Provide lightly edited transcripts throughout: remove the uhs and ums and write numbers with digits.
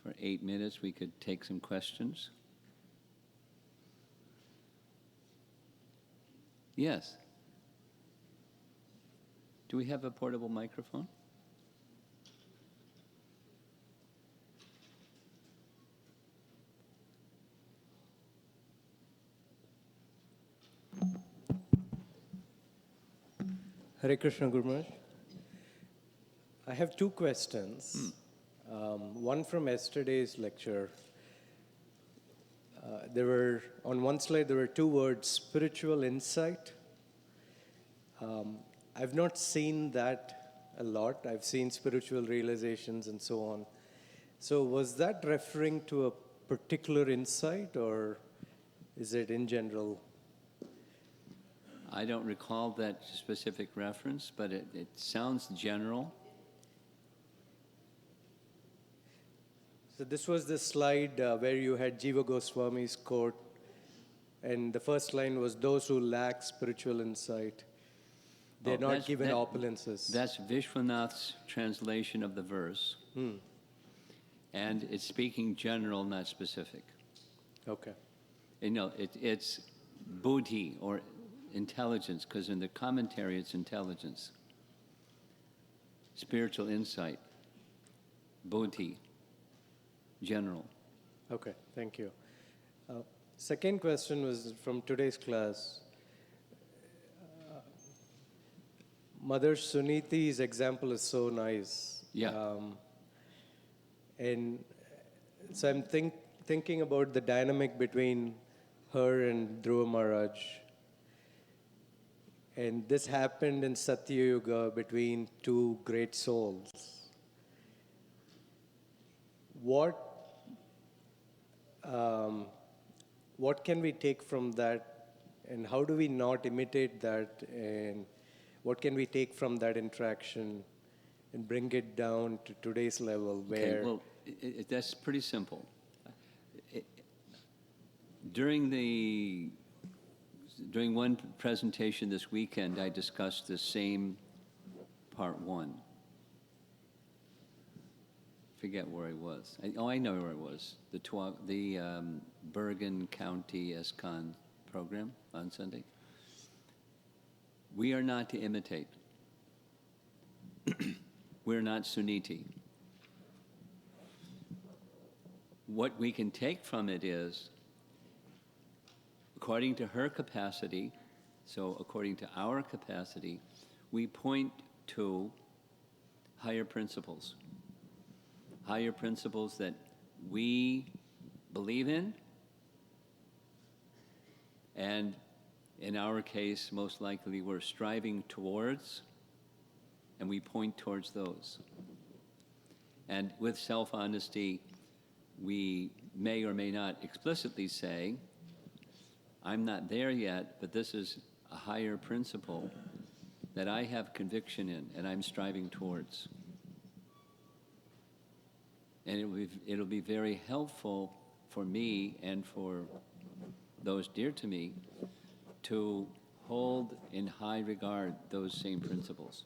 for 8 minutes, we could take some questions. Yes. Do we have a portable microphone? Hare Krishna, Guru Maharaj. I have two questions. One from yesterday's lecture. On one slide, there were two words, spiritual insight. I've not seen that a lot. I've seen spiritual realizations and so on. So was that referring to a particular insight, or is it in general? I don't recall that specific reference, but it sounds general. So this was the slide where you had Jiva Goswami's quote, and the first line was, those who lack spiritual insight, they're not given opulences. That's Vishwanath's translation of the verse. And it's speaking general, not specific. Okay. You know, it's buddhi, or intelligence, because in the commentary it's intelligence. Spiritual insight, buddhi, general. Okay, thank you. Second question was from today's class. Mother Suniti's example is so nice. Yeah. And so I'm thinking about the dynamic between her and Dhruva Maharaj. And this happened in Satya Yuga between two great souls. What can we take from that, and how do we not imitate that, and what can we take from that interaction and bring it down to today's level where... Okay, well, that's pretty simple. During one presentation this weekend, I discussed the same part one. Forget where I was. I know where I was. The Bergen County Iskcon program on Sunday. We are not to imitate. We're not Suniti. What we can take from it is, according to her capacity, so according to our capacity, we point to higher principles that we believe in, and in our case, most likely we're striving towards, and we point towards those. And with self-honesty, we may or may not explicitly say, I'm not there yet, but this is a higher principle that I have conviction in and I'm striving towards. And it'll be very helpful for me and for those dear to me to hold in high regard those same principles.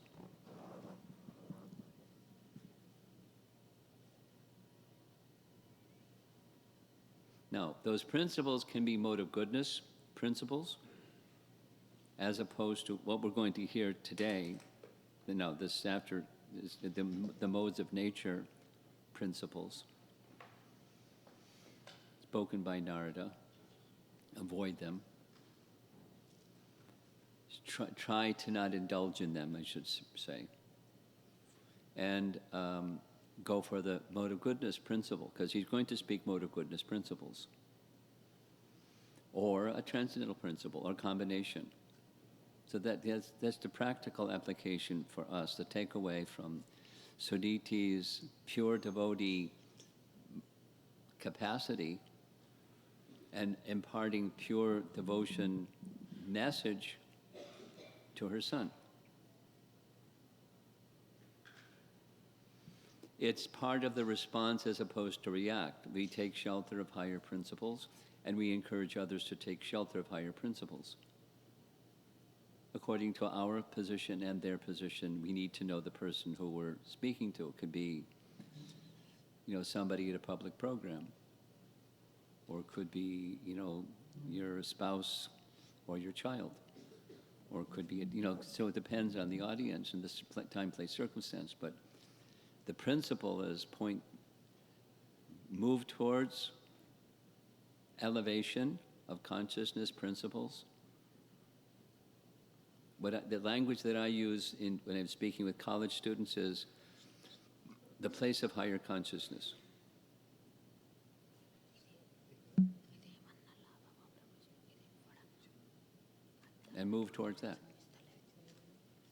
Now, those principles can be mode of goodness principles, as opposed to what we're going to hear today. This after is the modes of nature principles spoken by Narada. Avoid them. Try to not indulge in them, I should say. And go for the mode of goodness principle, because he's going to speak mode of goodness principles, or a transcendental principle, or a combination. So that's the practical application for us, the takeaway from Suniti's pure devotee capacity and imparting pure devotion message to her son. It's part of the response as opposed to react. We take shelter of higher principles, and we encourage others to take shelter of higher principles. According to our position and their position, we need to know the person who we're speaking to. It could be, somebody at a public program. Or it could be, your spouse or your child. Or it could be, so it depends on the audience and the time, place, circumstance. But the principle is move towards elevation of consciousness principles. The language that I use when I'm speaking with college students is the place of higher consciousness. And move towards that.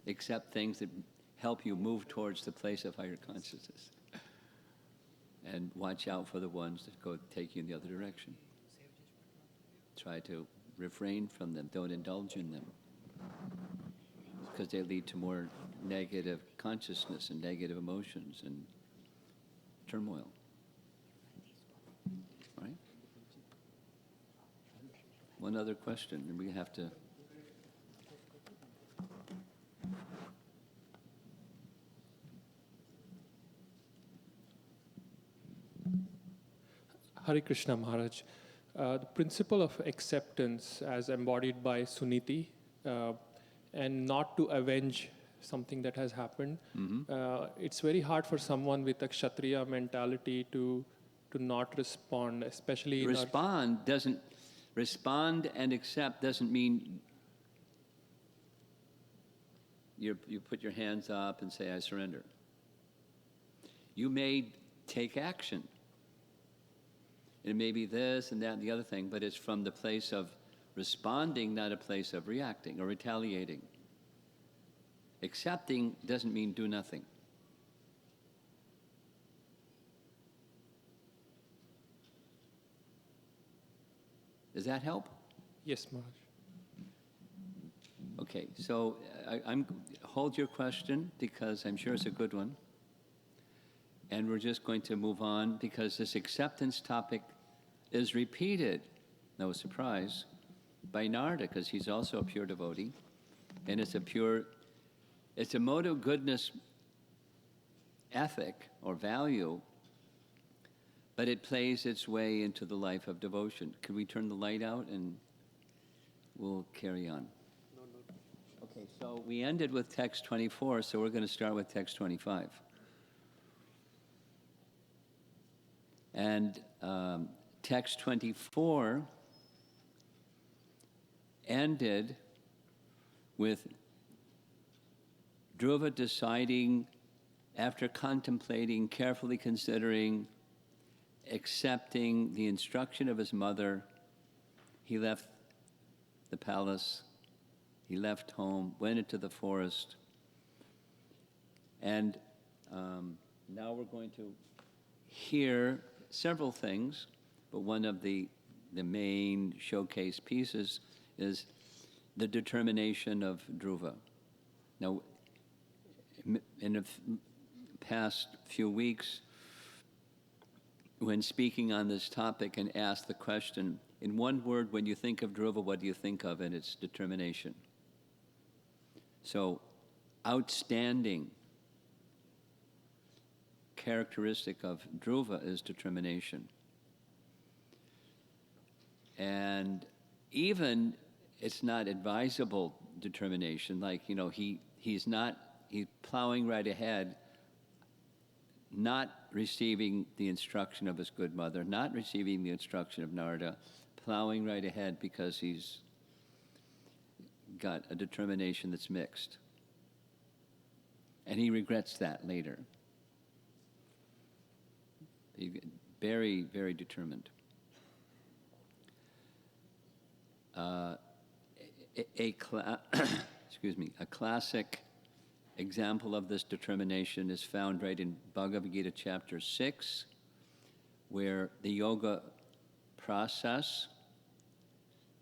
Accept things that help you move towards the place of higher consciousness. And watch out for the ones that take you in the other direction. Try to refrain from them. Don't indulge in them. Because they lead to more negative consciousness and negative emotions and turmoil. Right? One other question, and we have to... Hare Krishna Maharaj. The principle of acceptance as embodied by Suniti and not to avenge something that has happened. It's very hard for someone with a Kshatriya mentality to not respond, especially respond and accept doesn't mean you put your hands up and say, I surrender. You may take action. It may be this and that and the other thing, but it's from the place of responding, not a place of reacting or retaliating. Accepting doesn't mean do nothing. Does that help? Yes, Maharaj. Okay, so hold your question because I'm sure it's a good one. And we're just going to move on because this acceptance topic is repeated, no surprise, by Narada because he's also a pure devotee. And it's a mode of goodness ethic or value, but it plays its way into the life of devotion. Could we turn the light out and we'll carry on? Okay, so we ended with text 24, so we're going to start with text 25. And text 24 ended with Dhruva deciding, after contemplating, carefully considering, accepting the instruction of his mother, he left the palace, he left home, went into the forest, and now we're going to hear several things, but one of the main showcase pieces is the determination of Dhruva. Now, in the past few weeks, when speaking on this topic and asked the question, in one word, when you think of Dhruva, what do you think of? And it's determination. So, outstanding characteristic of Dhruva is determination. And even it's not advisable determination, like, he's plowing right ahead, not receiving the instruction of his good mother, not receiving the instruction of Narada, plowing right ahead because he's got a determination that's mixed. And he regrets that later. Very, very determined. A classic example of this determination is found right in Bhagavad Gita chapter 6, where the yoga process,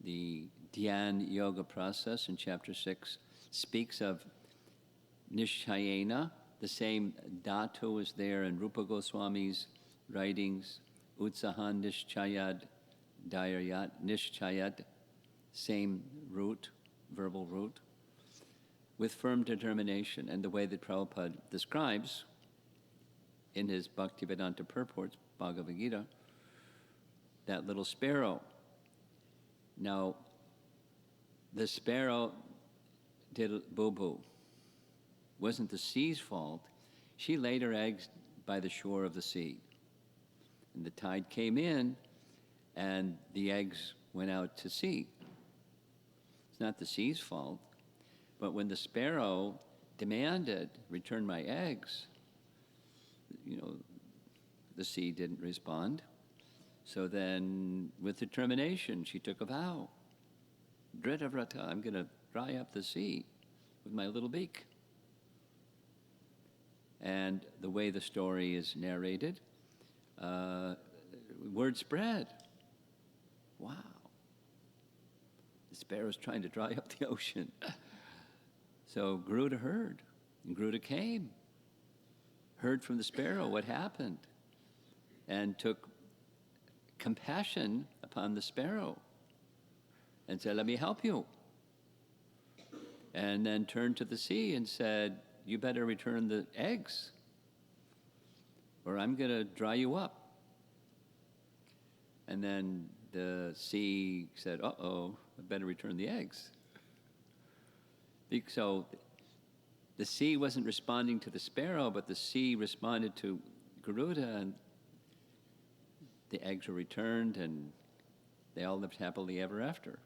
the Dhyan yoga process in chapter 6, speaks of Nishchayena. The same dhatu is there in Rupa Goswami's writings, Utsahan Nishchayad Dhairyat Nishchayad, same root, verbal root, with firm determination. And the way that Prabhupada describes in his Bhaktivedanta Purports, Bhagavad Gita, that little sparrow. Now, the sparrow did boo-boo. Wasn't the sea's fault. She laid her eggs by the shore of the sea. And the tide came in, and the eggs went out to sea. It's not the sea's fault. But when the sparrow demanded, return my eggs, the sea didn't respond. So then, with determination, she took a vow. Dritavrata, I'm going to dry up the sea with my little beak. And the way the story is narrated, word spread. Wow. The sparrow's trying to dry up the ocean. So Garuda heard, and Garuda came, heard from the sparrow what happened, and took compassion upon the sparrow and said, let me help you. And then turned to the sea and said, you better return the eggs, or I'm going to dry you up. And then the sea said, uh-oh, I better return the eggs. So the sea wasn't responding to the sparrow, but the sea responded to Garuda, and the eggs were returned, and they all lived happily ever after.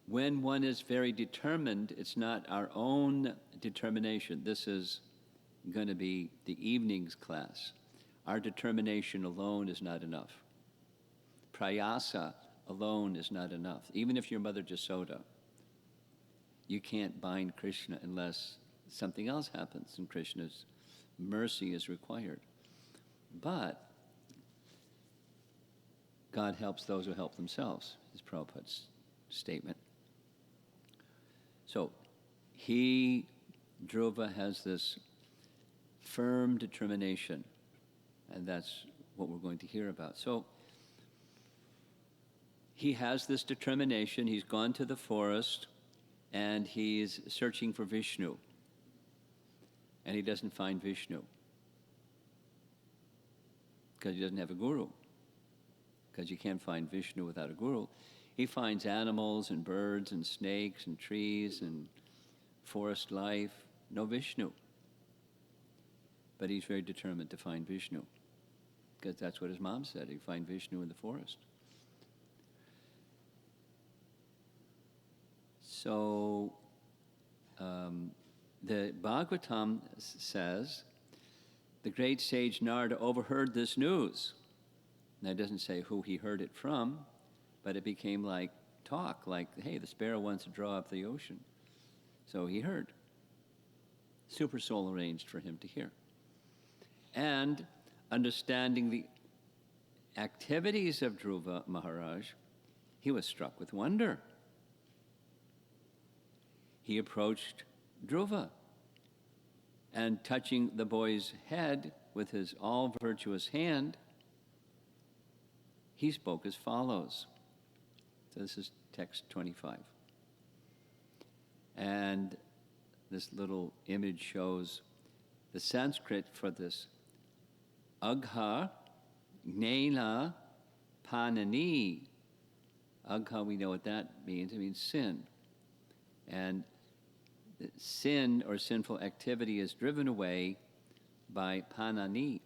When one is very determined, it's not our own determination. This is going to be the evening's class. Our determination alone is not enough. Prayasa alone is not enough. Even if you're Mother Jasoda, you can't bind Krishna unless something else happens, and Krishna's mercy is required. But God helps those who help themselves, is Prabhupada's statement. So Dhruva has this firm determination, and that's what we're going to hear about. So he has this determination. He's gone to the forest, and he's searching for Vishnu, and he doesn't find Vishnu because he doesn't have a guru, because you can't find Vishnu without a guru. He finds animals and birds and snakes and trees and forest life, no Vishnu. But he's very determined to find Vishnu, because that's what his mom said, he'd find Vishnu in the forest. So the Bhagavatam says, the great sage Narada overheard this news. Now it doesn't say who he heard it from, but it became like talk, like, hey, the sparrow wants to draw up the ocean. So he heard. Super soul arranged for him to hear. And understanding the activities of Dhruva Maharaj, he was struck with wonder. He approached Dhruva, and touching the boy's head with his all-virtuous hand, he spoke as follows. So this is text 25. And this little image shows the Sanskrit for this. Agha, Gnena, Panani. Agha, we know what that means. It means sin. And sin or sinful activity is driven away by panina,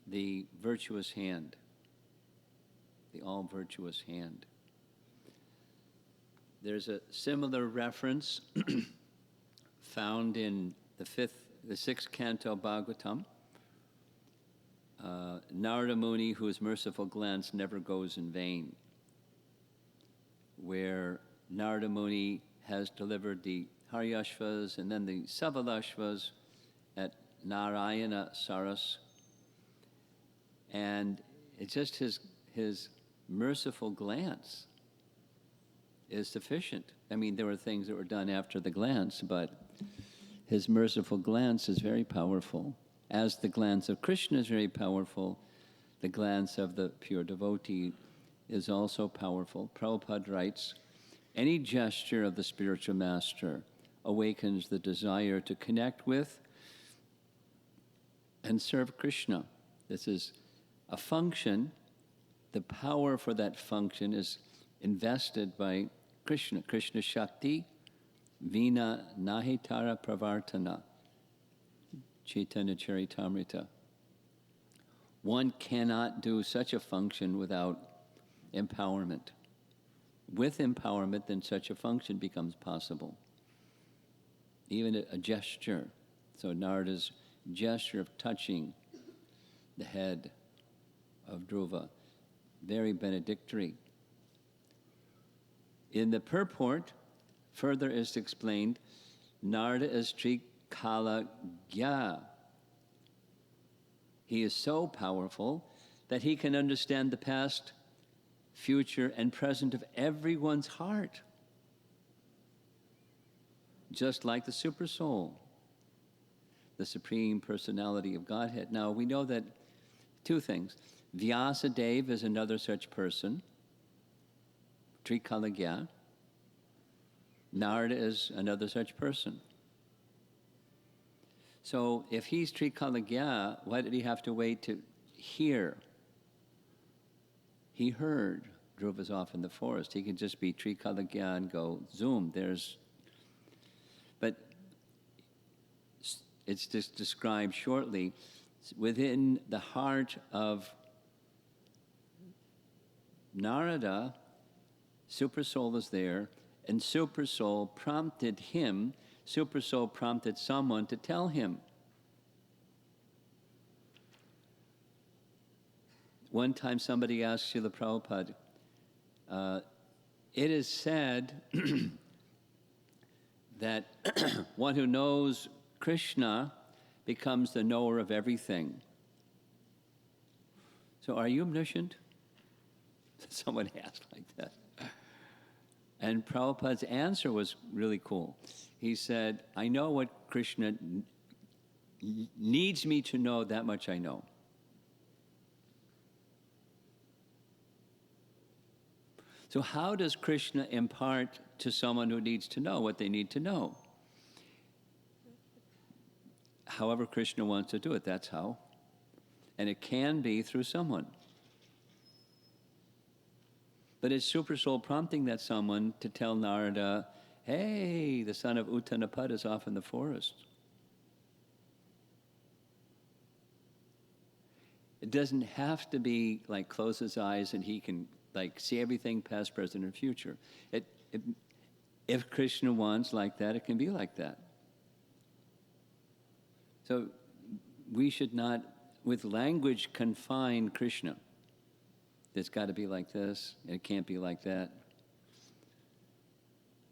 the virtuous hand, the all-virtuous hand. There's a similar reference found in the sixth canto Bhagavatam. Narada Muni, whose merciful glance never goes in vain, where Narada Muni has delivered the Haryashvas and then the Savalashvas at Narayana Saras. And it's just his merciful glance is sufficient. I mean, there were things that were done after the glance, but his merciful glance is very powerful. As the glance of Krishna is very powerful, the glance of the pure devotee is also powerful. Prabhupada writes, Any gesture of the spiritual master awakens the desire to connect with and serve Krishna. This is a function. The power for that function is invested by Krishna. Krishna Shakti, Vina Nahitara Pravartana, Chaitanya Charitamrita. One cannot do such a function without empowerment. With empowerment, then such a function becomes possible. Even a gesture. So Narada's gesture of touching the head of Dhruva, very benedictory. In the purport, further is explained, Narada is Trikalagya. He is so powerful that he can understand the past, future, and present of everyone's heart. Just like the Supersoul, the Supreme Personality of Godhead. Now, we know that two things. Vyasadeva is another such person, Trikalagya. Narada is another such person. So if he's Trikalagya, why did he have to wait to hear? He heard. Dhruva's off in the forest. He could just be Trikalagya and go, zoom, there's... But it's just described shortly. Within the heart of Narada, Supersoul is there, and Supersoul prompted him, Supersoul prompted someone to tell him. One time somebody asked Srila Prabhupada, it is said that one who knows Krishna becomes the knower of everything. So are you omniscient? Someone asked like that. And Prabhupada's answer was really cool. He said, I know what Krishna needs me to know, that much I know. So how does Krishna impart to someone who needs to know what they need to know? However Krishna wants to do it, that's how. And it can be through someone. But it's Supersoul prompting that someone to tell Narada, hey, the son of Uttanapad is off in the forest. It doesn't have to be like close his eyes and he can like see everything past, present, and future. If Krishna wants like that, it can be like that. So we should not, with language, confine Krishna. It's got to be like this, and it can't be like that.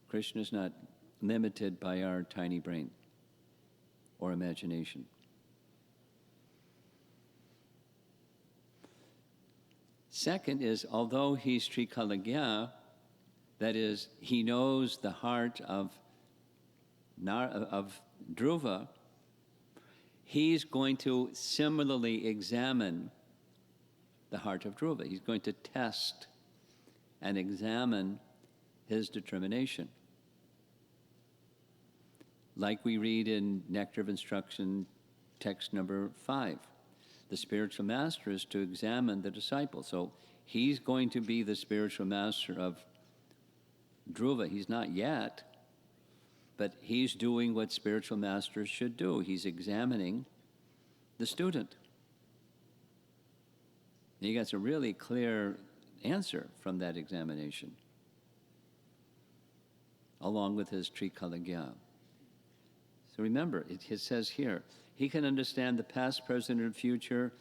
Krishna is not limited by our tiny brain or imagination. Second is, although he's Trikalagya, that is, he knows the heart of Dhruva, he's going to similarly examine the heart of Dhruva. He's going to test and examine his determination. Like we read in Nectar of Instruction, text number 5. The spiritual master is to examine the disciple. So he's going to be the spiritual master of Dhruva. He's not yet, but he's doing what spiritual masters should do. He's examining the student. And he gets a really clear answer from that examination, along with his Trikalagya. So remember, it says here, he can understand the past, present, and future,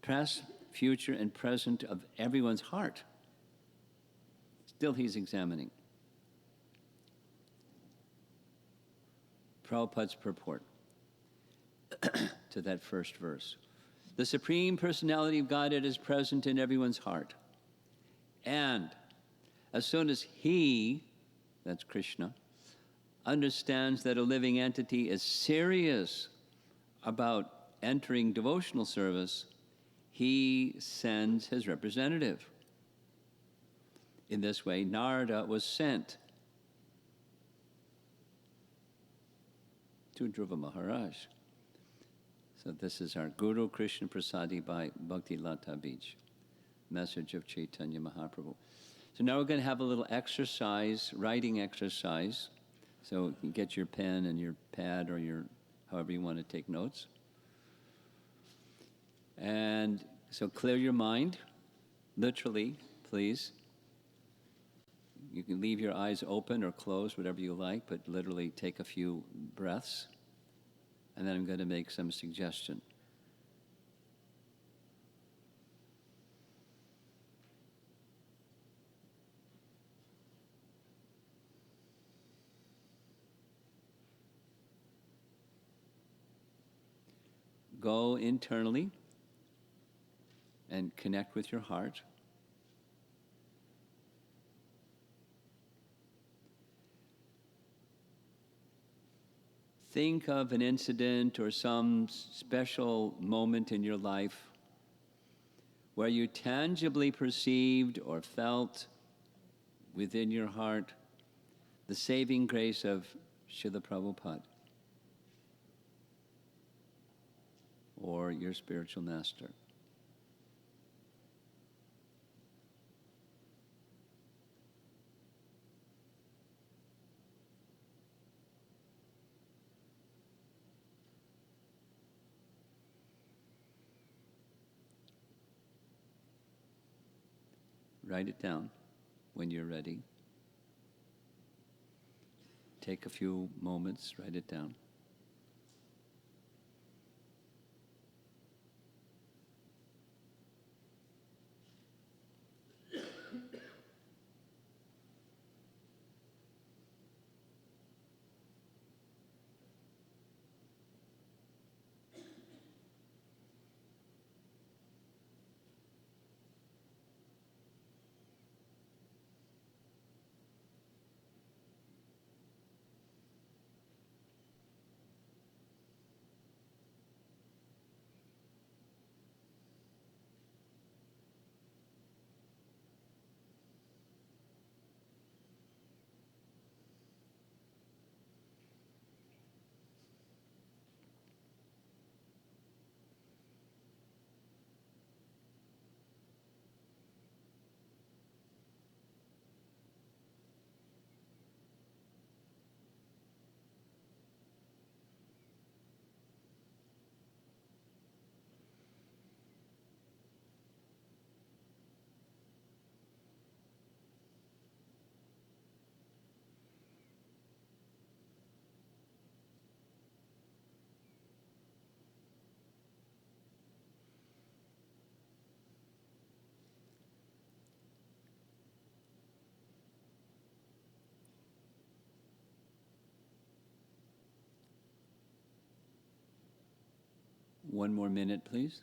past, future, and present of everyone's heart. Still he's examining. Prabhupada's purport to that first verse. The Supreme Personality of Godhead is present in everyone's heart. And as soon as he, that's Krishna, understands that a living entity is serious about entering devotional service, he sends his representative. In this way, Narada was sent to Dhruva Maharaj. So this is our Guru Krishna Prasadi by Bhakti Lata Beach. Message of Chaitanya Mahaprabhu. So now we're going to have a little exercise, writing exercise. So you can get your pen and your pad or your, however you want to take notes. And so clear your mind, literally, please. You can leave your eyes open or closed, whatever you like, but literally take a few breaths. And then I'm going to make some suggestion. Go internally and connect with your heart. Think of an incident or some special moment in your life where you tangibly perceived or felt within your heart the saving grace of Srila Prabhupada or your spiritual master. Write it down when you're ready. Take a few moments, write it down. One more minute, please.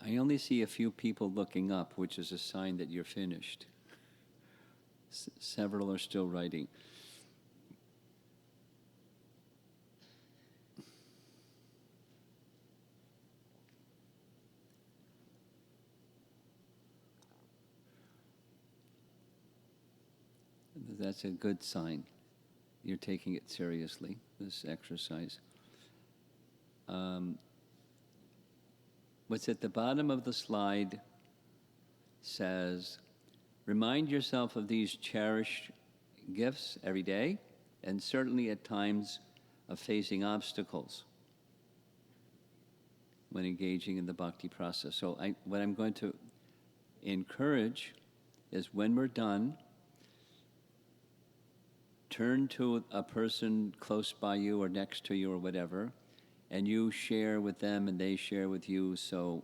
I only see a few people looking up, which is a sign that you're finished. Several are still writing. That's a good sign. You're taking it seriously, this exercise. What's at the bottom of the slide says, remind yourself of these cherished gifts every day, and certainly at times of facing obstacles when engaging in the bhakti process. So what I'm going to encourage is when we're done, turn to a person close by you or next to you or whatever, and you share with them and they share with you, so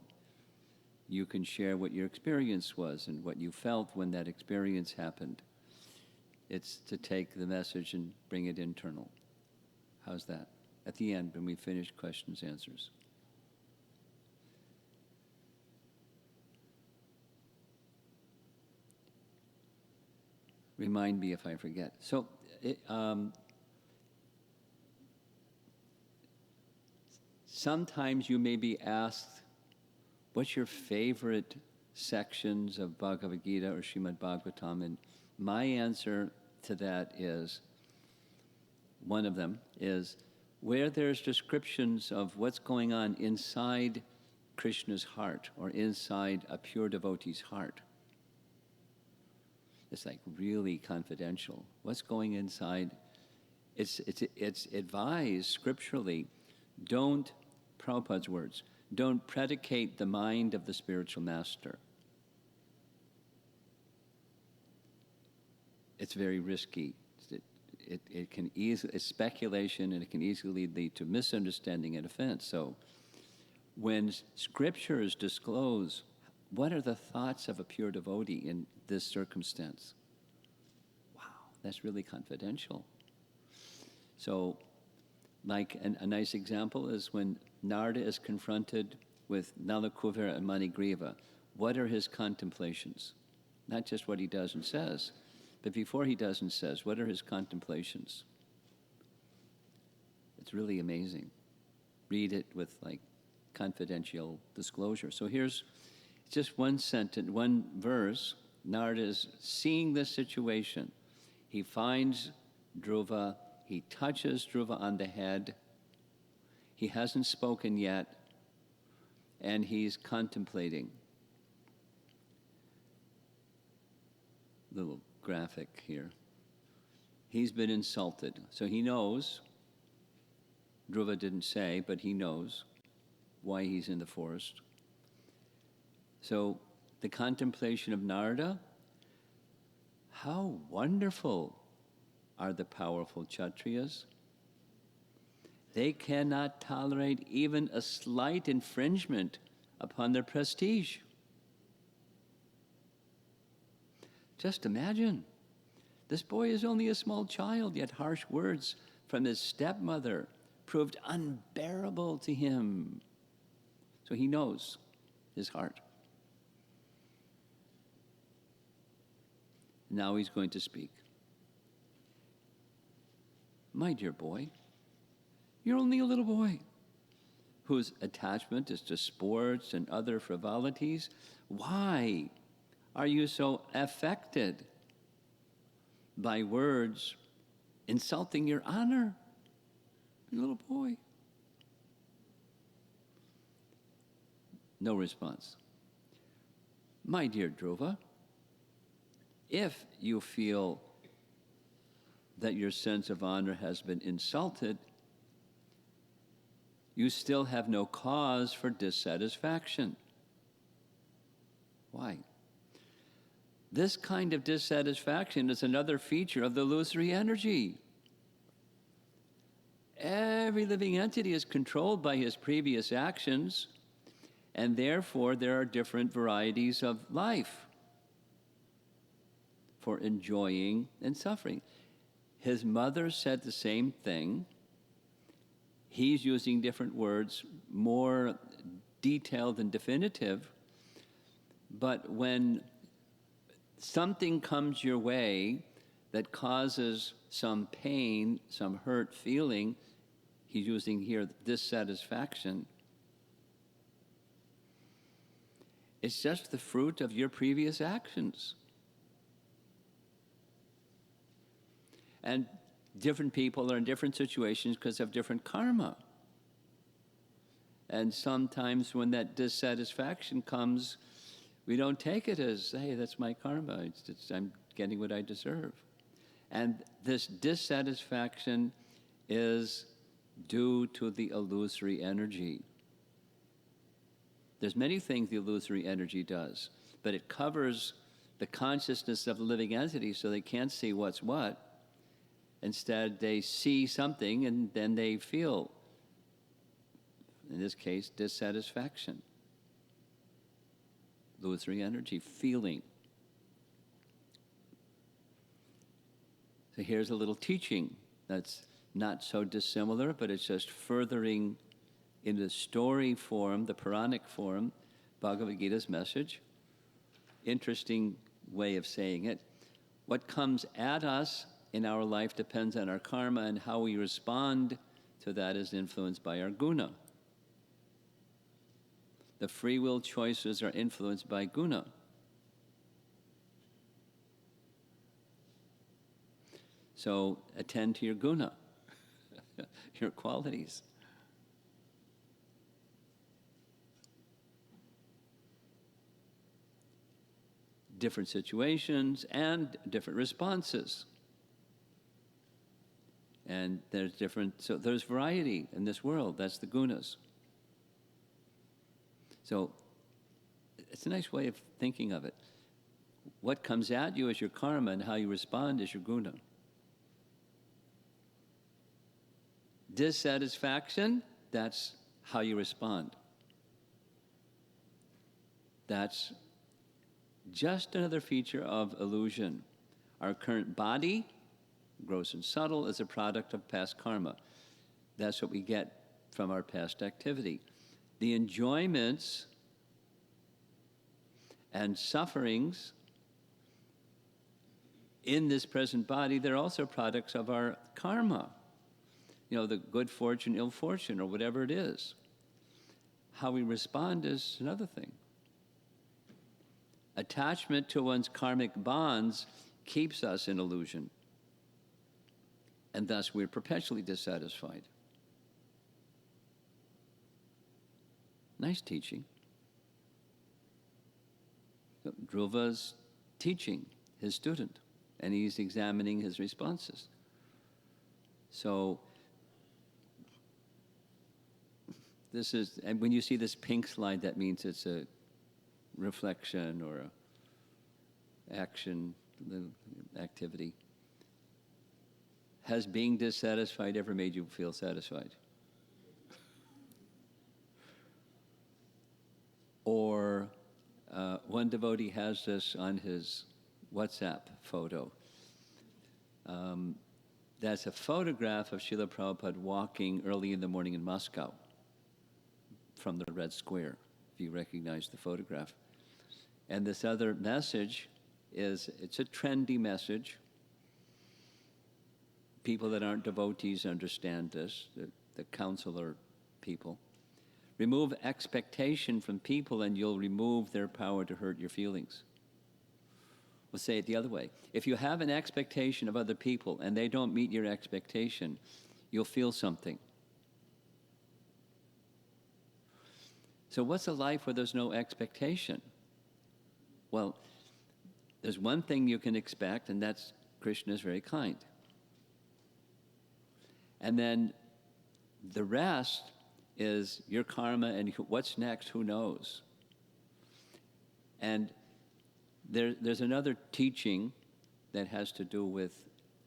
you can share what your experience was and what you felt when that experience happened. It's to take the message and bring it internal. How's that? At the end, when we finish questions, answers. Remind me if I forget. So, sometimes you may be asked, what's your favorite sections of Bhagavad Gita or Srimad Bhagavatam? And my answer to that is, one of them is, where there's descriptions of what's going on inside Krishna's heart or inside a pure devotee's heart. It's like really confidential. What's going inside? It's advised scripturally, don't, Prabhupada's words, don't predicate the mind of the spiritual master. It's very risky. It can easily, it's speculation, and it can easily lead to misunderstanding and offense. So when scriptures disclose what are the thoughts of a pure devotee in this circumstance, wow, that's really confidential. So like a nice example is when Narada is confronted with Nalakuvara and Manigriva. What are his contemplations? Not just what he does and says, but before he does and says, what are his contemplations? It's really amazing. Read it with like confidential disclosure. So here's just one sentence, one verse. Narada is seeing this situation. He finds Dhruva. He touches Dhruva on the head. He hasn't spoken yet, and he's contemplating. Little graphic here. He's been insulted. So he knows, Dhruva didn't say, but he knows why he's in the forest. So the contemplation of Narada, how wonderful are the powerful Kshatriyas. They cannot tolerate even a slight infringement upon their prestige. Just imagine, this boy is only a small child, yet harsh words from his stepmother proved unbearable to him. So he knows his heart. Now he's going to speak. My dear boy, you're only a little boy whose attachment is to sports and other frivolities. Why are you so affected by words insulting your honor? You're a little boy. No response. My dear Dhruva, if you feel that your sense of honor has been insulted, you still have no cause for dissatisfaction. Why? This kind of dissatisfaction is another feature of the illusory energy. Every living entity is controlled by his previous actions, and therefore there are different varieties of life for enjoying and suffering. His mother said the same thing. He's using different words, more detailed and definitive. But when something comes your way that causes some pain, some hurt feeling, he's using here dissatisfaction, it's just the fruit of your previous actions. And different people are in different situations because of different karma. And sometimes when that dissatisfaction comes, we don't take it as, hey, that's my karma. I'm getting what I deserve. And this dissatisfaction is due to the illusory energy. There's many things the illusory energy does, but it covers the consciousness of the living entity so they can't see what's what. Instead, they see something and then they feel, in this case, dissatisfaction. illusory energy, feeling. So here's a little teaching that's not so dissimilar, but it's just furthering in the story form, the Puranic form, Bhagavad Gita's message. Interesting way of saying it. What comes at us in our life depends on our karma, and how we respond to that is influenced by our guna. The free will choices are influenced by guna. So attend to your guna, your qualities. Different situations and different responses. And so there's variety in this world. That's the gunas. So it's a nice way of thinking of it. What comes at you is your karma, and how you respond is your guna. Dissatisfaction, that's how you respond. That's just another feature of illusion. Our current body, gross and subtle, is a product of past karma. That's what we get from our past activity. The enjoyments and sufferings in this present body, they're also products of our karma. You know, the good fortune, ill fortune, or whatever it is. How we respond is another thing. Attachment to one's karmic bonds keeps us in illusion, and thus we're perpetually dissatisfied. Nice teaching. Dhruva's teaching his student, and he's examining his responses. So this is, and when you see this pink slide, that means it's a reflection or a action, activity. Has being dissatisfied ever made you feel satisfied? Or one devotee has this on his WhatsApp photo. That's a photograph of Srila Prabhupada walking early in the morning in Moscow from the Red Square, if you recognize the photograph. And this other message it's a trendy message. People that aren't devotees understand this, the counselor people. Remove expectation from people and you'll remove their power to hurt your feelings. We'll say it the other way. If you have an expectation of other people and they don't meet your expectation, you'll feel something. So what's a life where there's no expectation? Well, there's one thing you can expect, and that's Krishna is very kind. And then the rest is your karma, and what's next, who knows? And there's another teaching that has to do with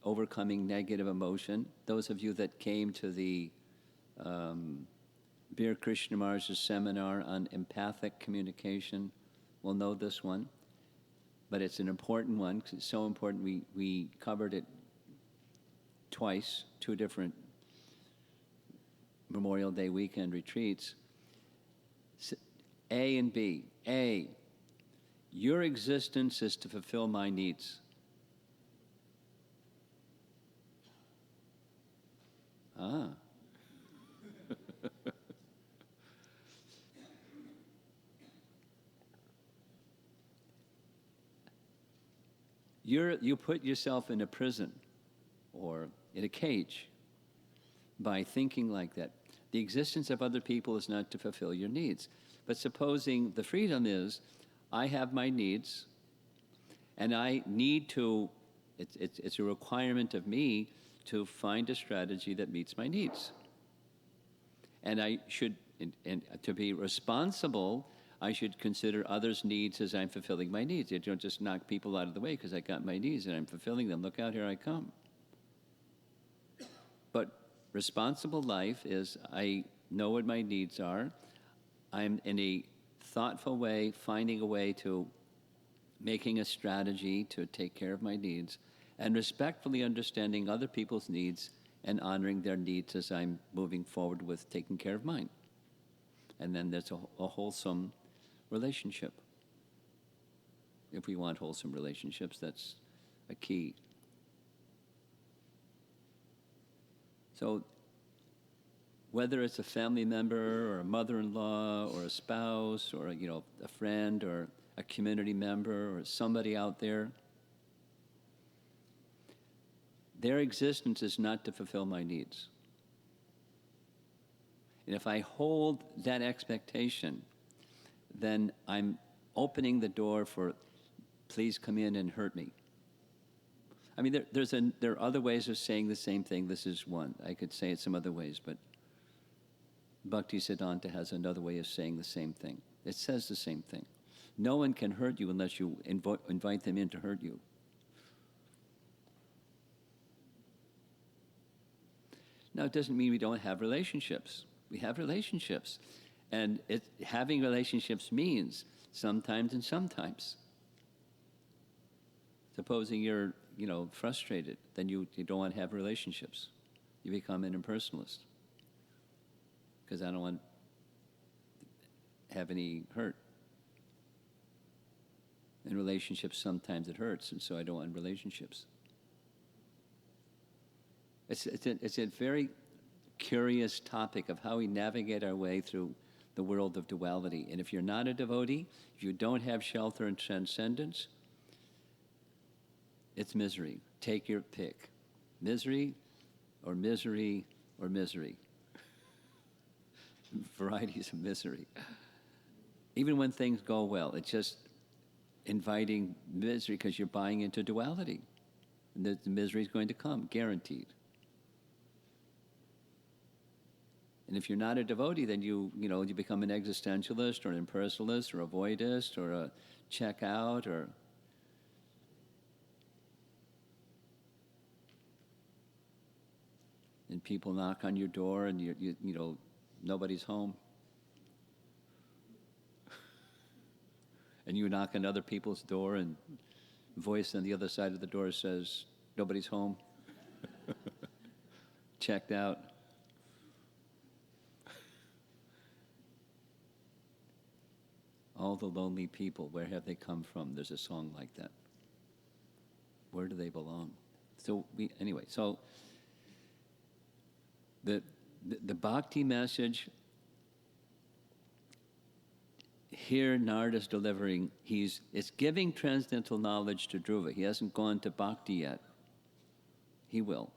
overcoming negative emotion. Those of you that came to the Bir Krishna Maharaj's seminar on empathic communication will know this one. But it's an important one because it's so important. We covered it twice, two different Memorial Day weekend retreats. A and B. A, your existence is to fulfill my needs. Ah. You put yourself in a prison or in a cage by thinking like that. The existence of other people is not to fulfill your needs. But supposing the freedom is, I have my needs, and I need to, it's a requirement of me to find a strategy that meets my needs. And I should, and to be responsible, I should consider others' needs as I'm fulfilling my needs. You don't just knock people out of the way because I got my needs and I'm fulfilling them. Look out, here I come. But responsible life is I know what my needs are. I'm in a thoughtful way, finding a way to making a strategy to take care of my needs, and respectfully understanding other people's needs and honoring their needs as I'm moving forward with taking care of mine. And then there's a wholesome relationship. If we want wholesome relationships, that's a key. So whether it's a family member or a mother-in-law or a spouse or a friend or a community member or somebody out there, their existence is not to fulfill my needs. And if I hold that expectation, then I'm opening the door for, please come in and hurt me. I mean, there are other ways of saying the same thing. This is one. I could say it some other ways, but Bhakti Siddhanta has another way of saying the same thing. It says the same thing. No one can hurt you unless you invite them in to hurt you. Now, it doesn't mean we don't have relationships. We have relationships. And having relationships means sometimes and sometimes. Supposing you're, frustrated, then you don't want to have relationships. You become an impersonalist. Because I don't want to have any hurt. In relationships, sometimes it hurts, and so I don't want relationships. It's a very curious topic of how we navigate our way through the world of duality. And if you're not a devotee, if you don't have shelter and transcendence, it's misery. Take your pick. Misery or misery or misery. Varieties of misery. Even when things go well, it's just inviting misery because you're buying into duality. And the misery is going to come, guaranteed. And if you're not a devotee, then you become an existentialist or an impersonalist or a voidist or a checkout or... And people knock on your door and you nobody's home. And you knock on other people's door and voice on the other side of the door says, nobody's home. Checked out. All the lonely people, where have they come from? There's a song like that. Where do they belong? So the bhakti message here Narada's delivering, it's giving transcendental knowledge to Dhruva. He hasn't gone to bhakti yet. He will.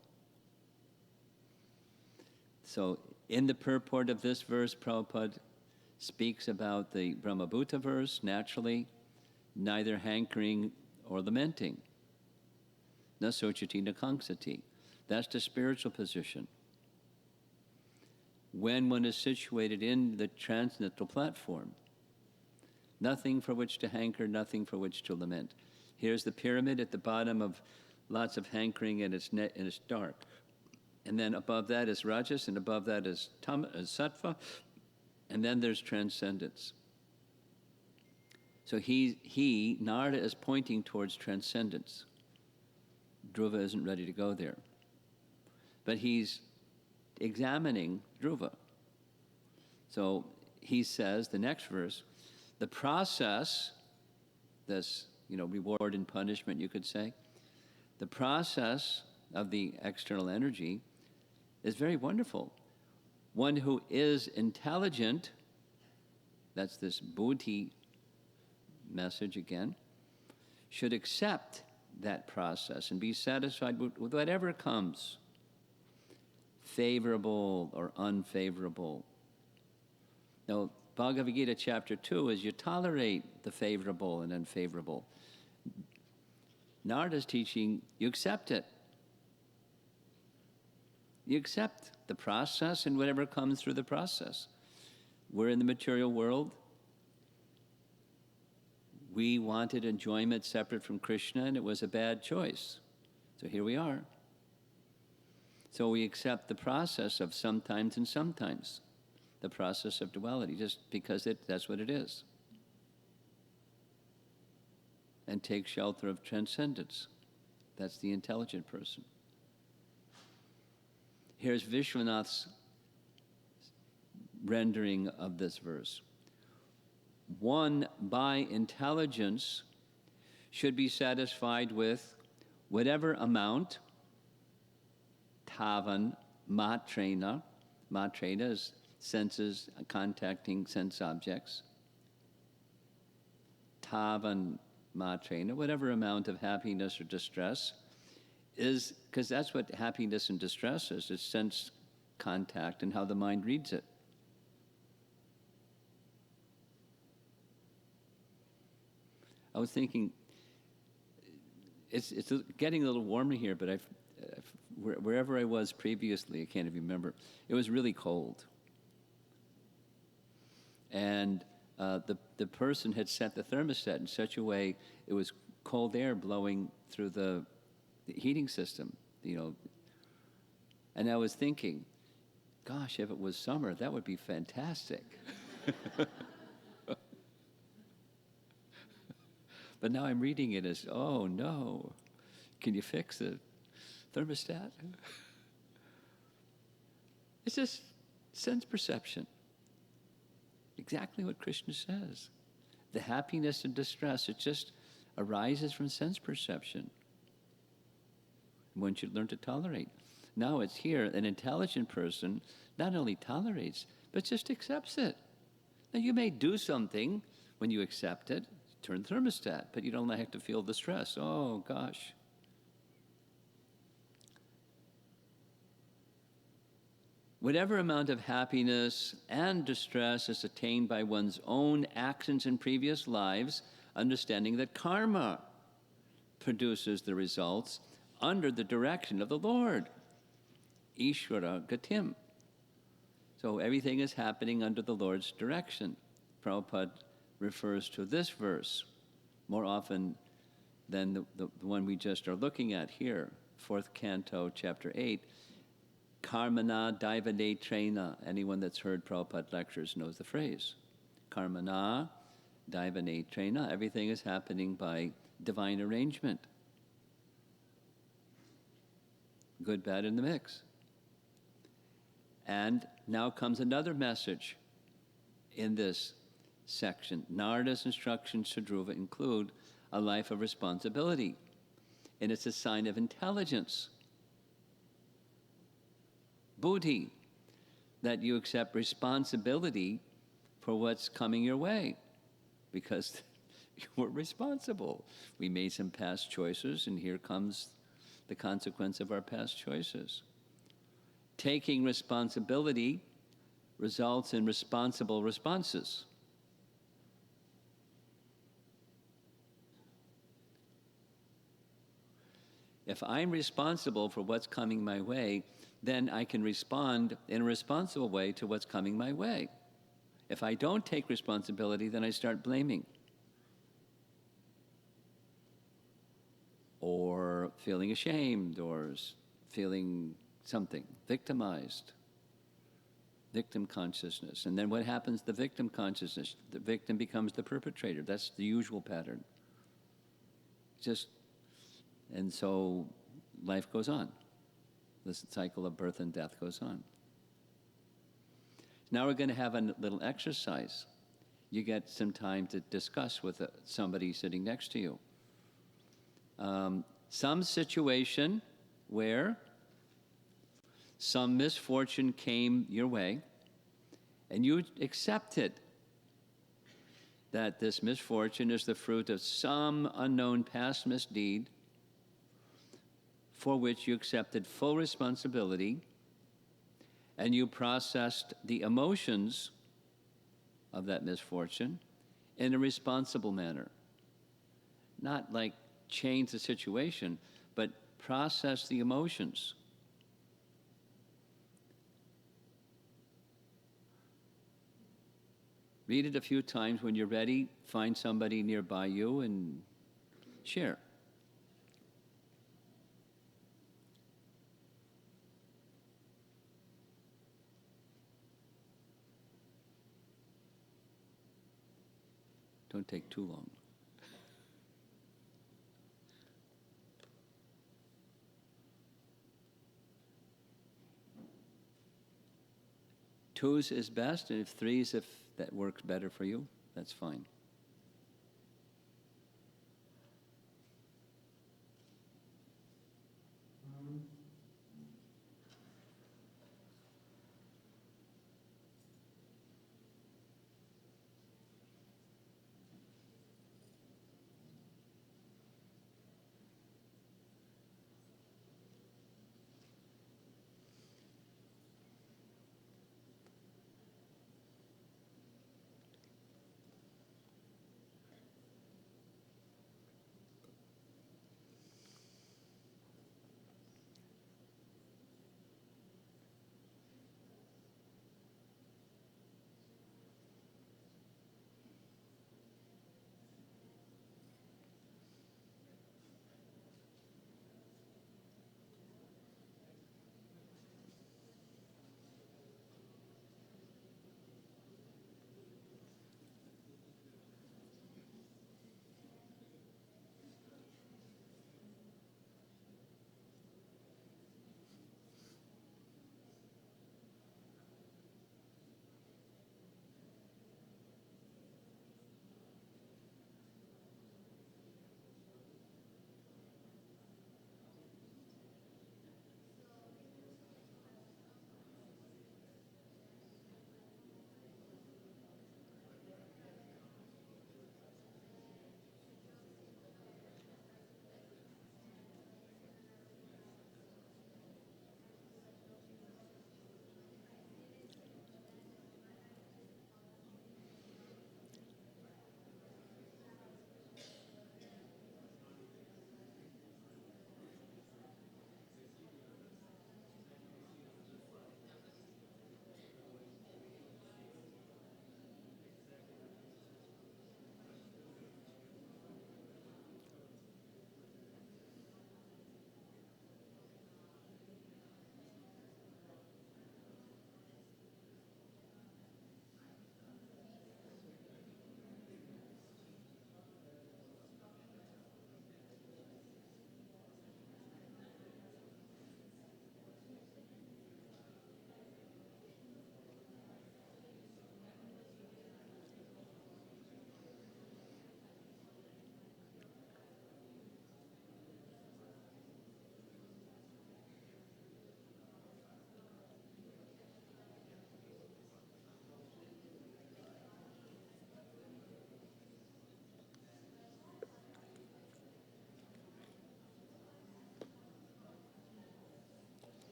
So in the purport of this verse, Prabhupada speaks about the Brahmabhuta verse, naturally, neither hankering or lamenting. Na sochati na kangsati. That's the spiritual position. When one is situated in the transcendental platform, nothing for which to hanker, nothing for which to lament. Here's the pyramid at the bottom of lots of hankering and it's dark. And then above that is rajas, and above that is sattva, and then there's transcendence. So Narada is pointing towards transcendence. Dhruva isn't ready to go there. But he's examining Dhruva. So he says, the next verse, the process, this, reward and punishment, you could say, the process of the external energy is very wonderful. One who is intelligent, that's this buddhi message again, should accept that process and be satisfied with whatever comes, favorable or unfavorable. Now, Bhagavad Gita chapter 2 is you tolerate the favorable and unfavorable. Narada's teaching, you accept it. You accept the process and whatever comes through the process. We're in the material world. We wanted enjoyment separate from Krishna, and it was a bad choice. So here we are. So we accept the process of sometimes and sometimes. The process of duality, just because that's what it is. and take shelter of transcendence. That's the intelligent person. Here's Vishwanath's rendering of this verse. One by intelligence should be satisfied with whatever amount, tavan matrena, matrena is senses contacting sense objects, tavan matrena, whatever amount of happiness or distress is, because that's what happiness and distress is, it's sense contact and how the mind reads it. I was thinking, it's getting a little warmer here, but wherever I was previously, I can't even remember, it was really cold. And the person had set the thermostat in such a way it was cold air blowing through the heating system, And I was thinking, gosh, if it was summer, that would be fantastic. But now I'm reading it as, oh no, can you fix the thermostat? It's just sense perception. Exactly what Krishna says. The happiness and distress, it just arises from sense perception. One should learn to tolerate. Now it's here, an intelligent person not only tolerates, but just accepts it. Now you may do something when you accept it, turn the thermostat, but you don't have to feel the stress. Oh gosh. Whatever amount of happiness and distress is attained by one's own actions in previous lives, understanding that karma produces the results under the direction of the Lord. Ishvara Gatim. So everything is happening under the Lord's direction. Prabhupada refers to this verse more often than the one we just are looking at here, 4th canto, chapter 8. Karmana daivane trena. Anyone that's heard Prabhupada lectures knows the phrase. Karmana daivane trena. Everything is happening by divine arrangement. Good, bad, in the mix. And now comes another message in this section. Narada's instructions to Dhruva include a life of responsibility, and it's a sign of intelligence. Buddhi, that you accept responsibility for what's coming your way, because we're responsible. We made some past choices, and here comes the consequence of our past choices. Taking responsibility results in responsible responses. If I'm responsible for what's coming my way, then I can respond in a responsible way to what's coming my way. If I don't take responsibility, then I start blaming. Or feeling ashamed, or feeling something, victimized. Victim consciousness. And then what happens to the victim consciousness? The victim becomes the perpetrator. That's the usual pattern. And so life goes on. The cycle of birth and death goes on. Now we're going to have a little exercise. You get some time to discuss with somebody sitting next to you. Some situation where some misfortune came your way, and you accepted that this misfortune is the fruit of some unknown past misdeed for which you accepted full responsibility, and you processed the emotions of that misfortune in a responsible manner. Not like change the situation, but process the emotions. Read it a few times. When you're ready, find somebody nearby you and share. Don't take too long. twos is best, and if threes, if that works better for you, that's fine.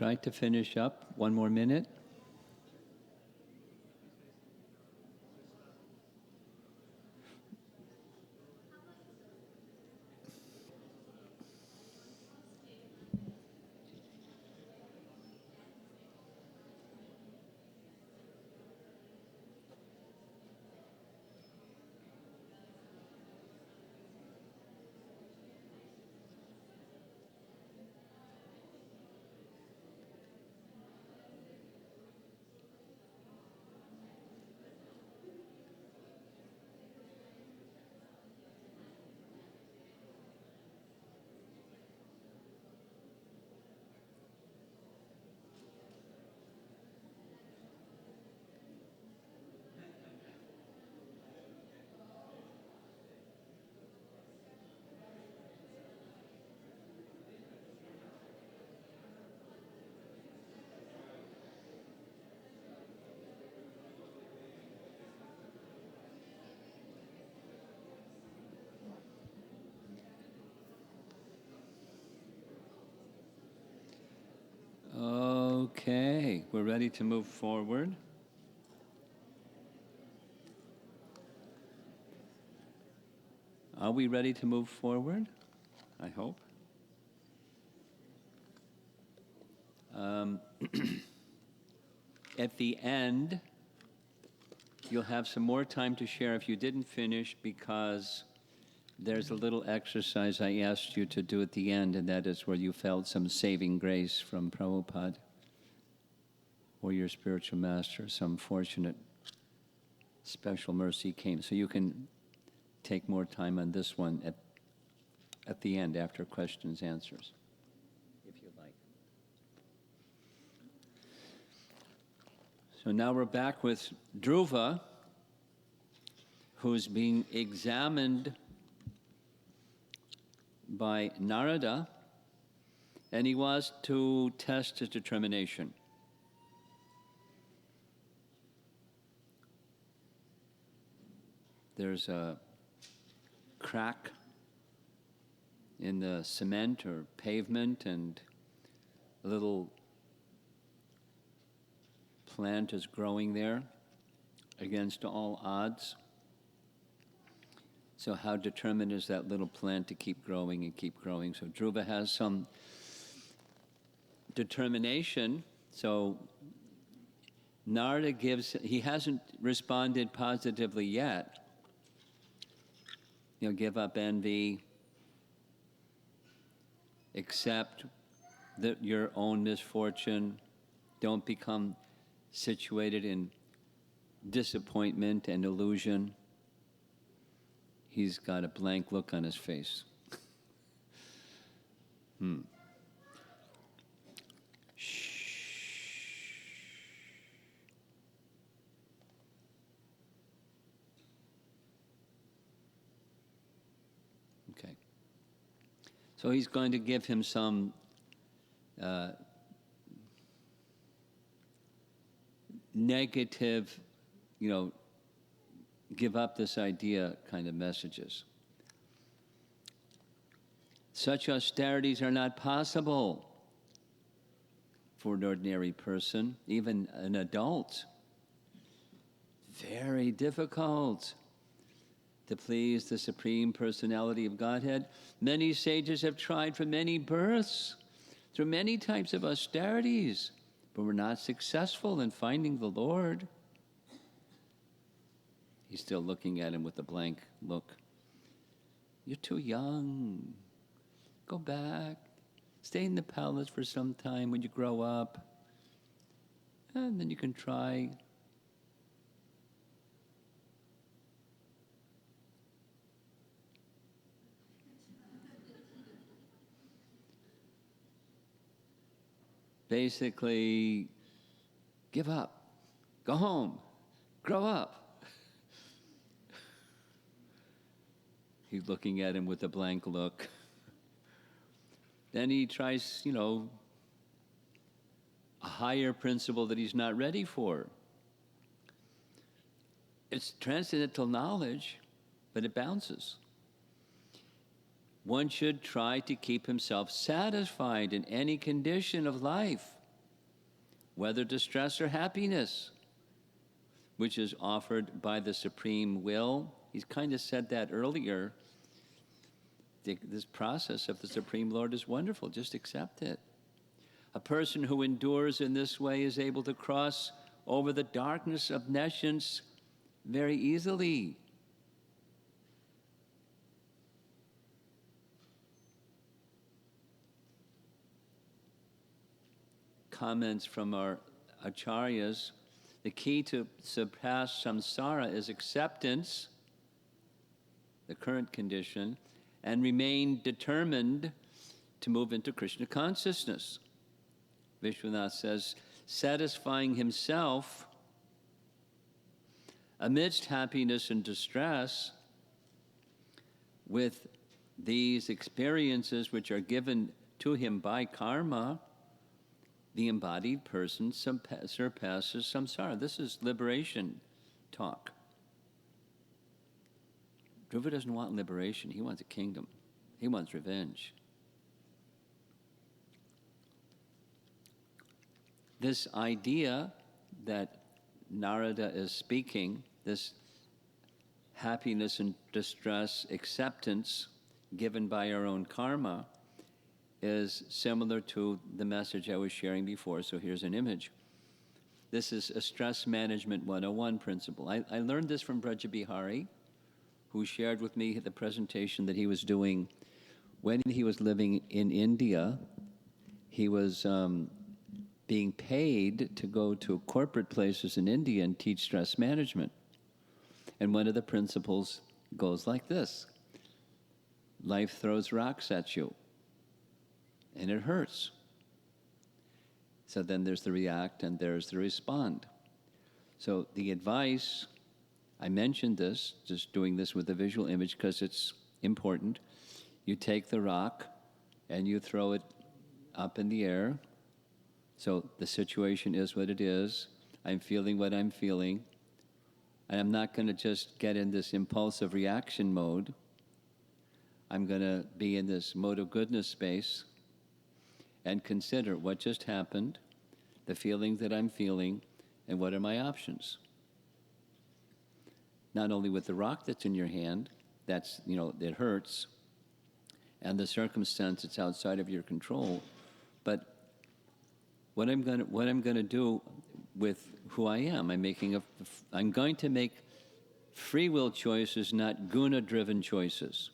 Try to finish up. 1 more minute. Okay, we're ready to move forward. Are we ready to move forward? I hope. At the end, you'll have some more time to share if you didn't finish, because there's a little exercise I asked you to do at the end, and that is where you felt some saving grace from Prabhupada or your spiritual master. Some fortunate special mercy came. So you can take more time on this one at the end after questions, answers, if you like. So now we're back with Dhruva, who's being examined by Narada, and he was to test his determination. There's a crack in the cement or pavement, and a little plant is growing there against all odds. So how determined is that little plant to keep growing and keep growing? So Dhruva has some determination. So Narada he hasn't responded positively yet. Give up envy, accept your own misfortune, don't become situated in disappointment and illusion. He's got a blank look on his face. Shh. Okay. So he's going to give him some negative, give up this idea kind of messages. Such austerities are not possible for an ordinary person, even an adult. Very difficult to please the Supreme Personality of Godhead. Many sages have tried for many births, through many types of austerities, but were not successful in finding the Lord. He's still looking at him with a blank look. You're too young. Go back. Stay in the palace for some time when you grow up. And then you can try. Basically, give up. Go home. Grow up. He's looking at him with a blank look. Then he tries, a higher principle that he's not ready for. It's transcendental knowledge, but it bounces. One should try to keep himself satisfied in any condition of life. whether distress or happiness, which is offered by the supreme will. He's kind of said that earlier. This process of the Supreme Lord is wonderful. Just accept it. A person who endures in this way is able to cross over the darkness of nescience very easily. Comments from our acharyas: the key to surpass samsara is acceptance, the current condition, and remain determined to move into Krishna consciousness. Vishwanath says, satisfying himself amidst happiness and distress with these experiences which are given to him by karma, the embodied person surpasses samsara. This is liberation talk. Dhruva doesn't want liberation. He wants a kingdom. He wants revenge. This idea that Narada is speaking, this happiness and distress acceptance given by our own karma, is similar to the message I was sharing before. So here's an image. This is a stress management 101 principle. I learned this from Braja Bihari, who shared with me the presentation that he was doing when he was living in India. He was being paid to go to corporate places in India and teach stress management. And one of the principles goes like this: life throws rocks at you, and it hurts. So then there's the react and there's the respond. So the advice, I mentioned this, just doing this with a visual image because it's important. You take the rock and you throw it up in the air. So the situation is what it is. I'm feeling what I'm feeling. And I'm not going to just get in this impulsive reaction mode. I'm going to be in this mode of goodness space and consider what just happened, the feelings that I'm feeling, and what are my options. Not only with the rock that's in your hand, that's, it hurts, and the circumstance that's outside of your control, but what I'm going to do with who I am. I'm going to make free will choices, not guna-driven choices.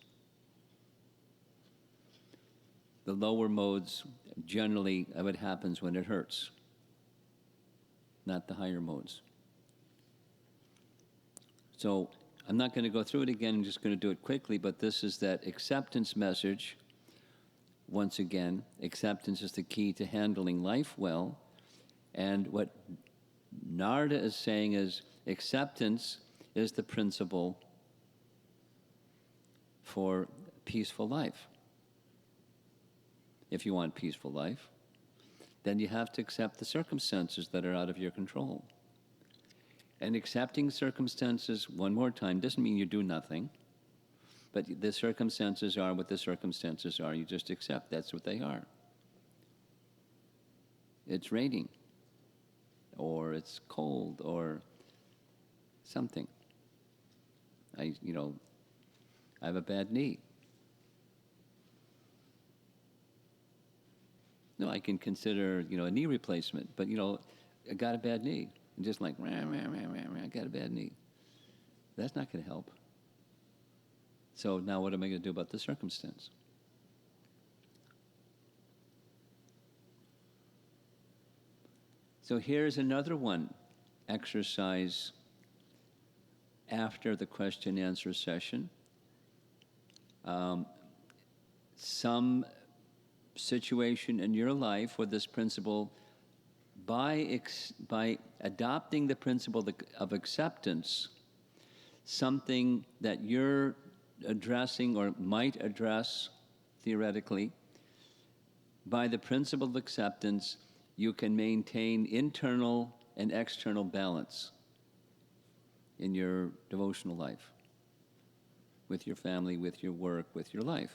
The lower modes, generally, what happens when it hurts, not the higher modes. So I'm not going to go through it again. I'm just going to do it quickly, but this is that acceptance message. Once again, acceptance is the key to handling life well. And what Narada is saying is acceptance is the principle for peaceful life. If you want peaceful life, then you have to accept the circumstances that are out of your control. And accepting circumstances, one more time, doesn't mean you do nothing. But the circumstances are what the circumstances are. You just accept that's what they are. It's raining, or it's cold, or something. I have a bad knee. No, I can consider, a knee replacement, but, I got a bad knee. And just like, I got a bad knee. That's not going to help. So now what am I going to do about the circumstance? So here's another one, exercise after the question-answer session. Some situation in your life where this principle, by adopting the principle of acceptance, something that you're addressing or might address theoretically, by the principle of acceptance, you can maintain internal and external balance in your devotional life, with your family, with your work, with your life.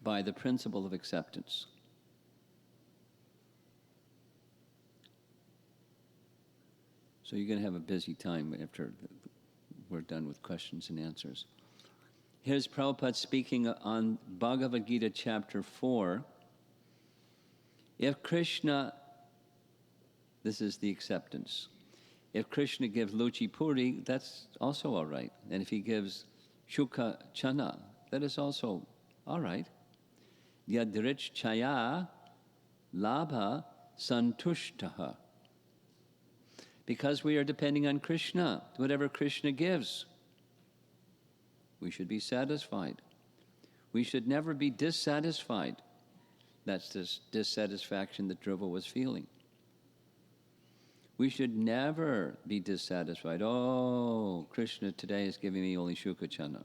By the principle of acceptance. So you're going to have a busy time after we're done with questions and answers. Here's Prabhupada speaking on Bhagavad Gita chapter 4. If Krishna, this is the acceptance. If Krishna gives Luchi Puri, that's also all right. And if he gives Shuka Chana, that is also all right. Yadrich Chaya Labha Santushtaha. Because we are depending on Krishna, whatever Krishna gives, we should be satisfied. We should never be dissatisfied. That's this dissatisfaction that Dhruva was feeling. We should never be dissatisfied. Oh, Krishna today is giving me only Shukachana.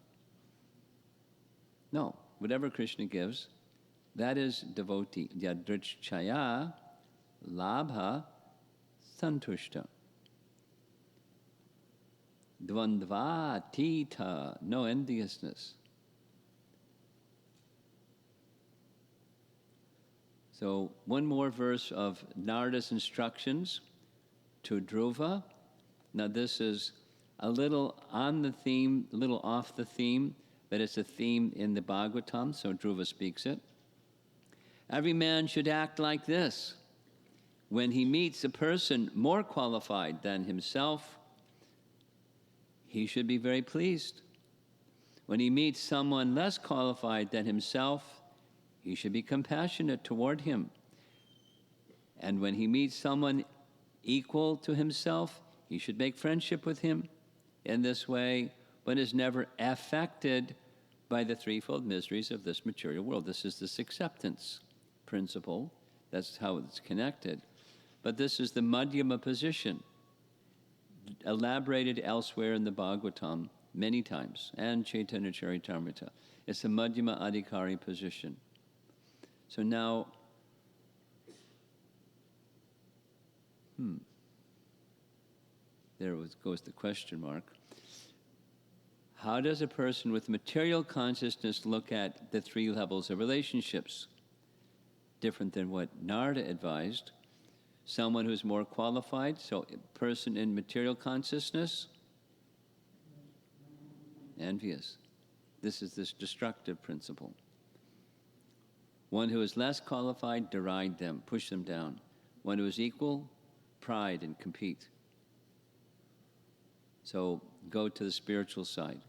No, whatever Krishna gives, that is devotee. Yadrich Chaya Labha Santushta. Dvandva tita, no enviousness. So one more verse of Narada's instructions to Dhruva. Now this is a little on the theme, a little off the theme, but it's a theme in the Bhagavatam, so Dhruva speaks it. Every man should act like this. When he meets a person more qualified than himself, he should be very pleased. When he meets someone less qualified than himself, he should be compassionate toward him. And when he meets someone equal to himself, he should make friendship with him. In this way, one is never affected by the threefold miseries of this material world. This is this acceptance principle. That's how it's connected. But this is the Madhyama position, elaborated elsewhere in the Bhagavatam many times, and Chaitanya Charitamrita. It's the Madhyama Adhikari position. So now, there goes the question mark. How does a person with material consciousness look at the three levels of relationships? Different than what Narada advised. Someone who's more qualified, so a person in material consciousness, envious. This is this destructive principle. One who is less qualified, deride them, push them down. One who is equal, pride and compete. So go to the spiritual side.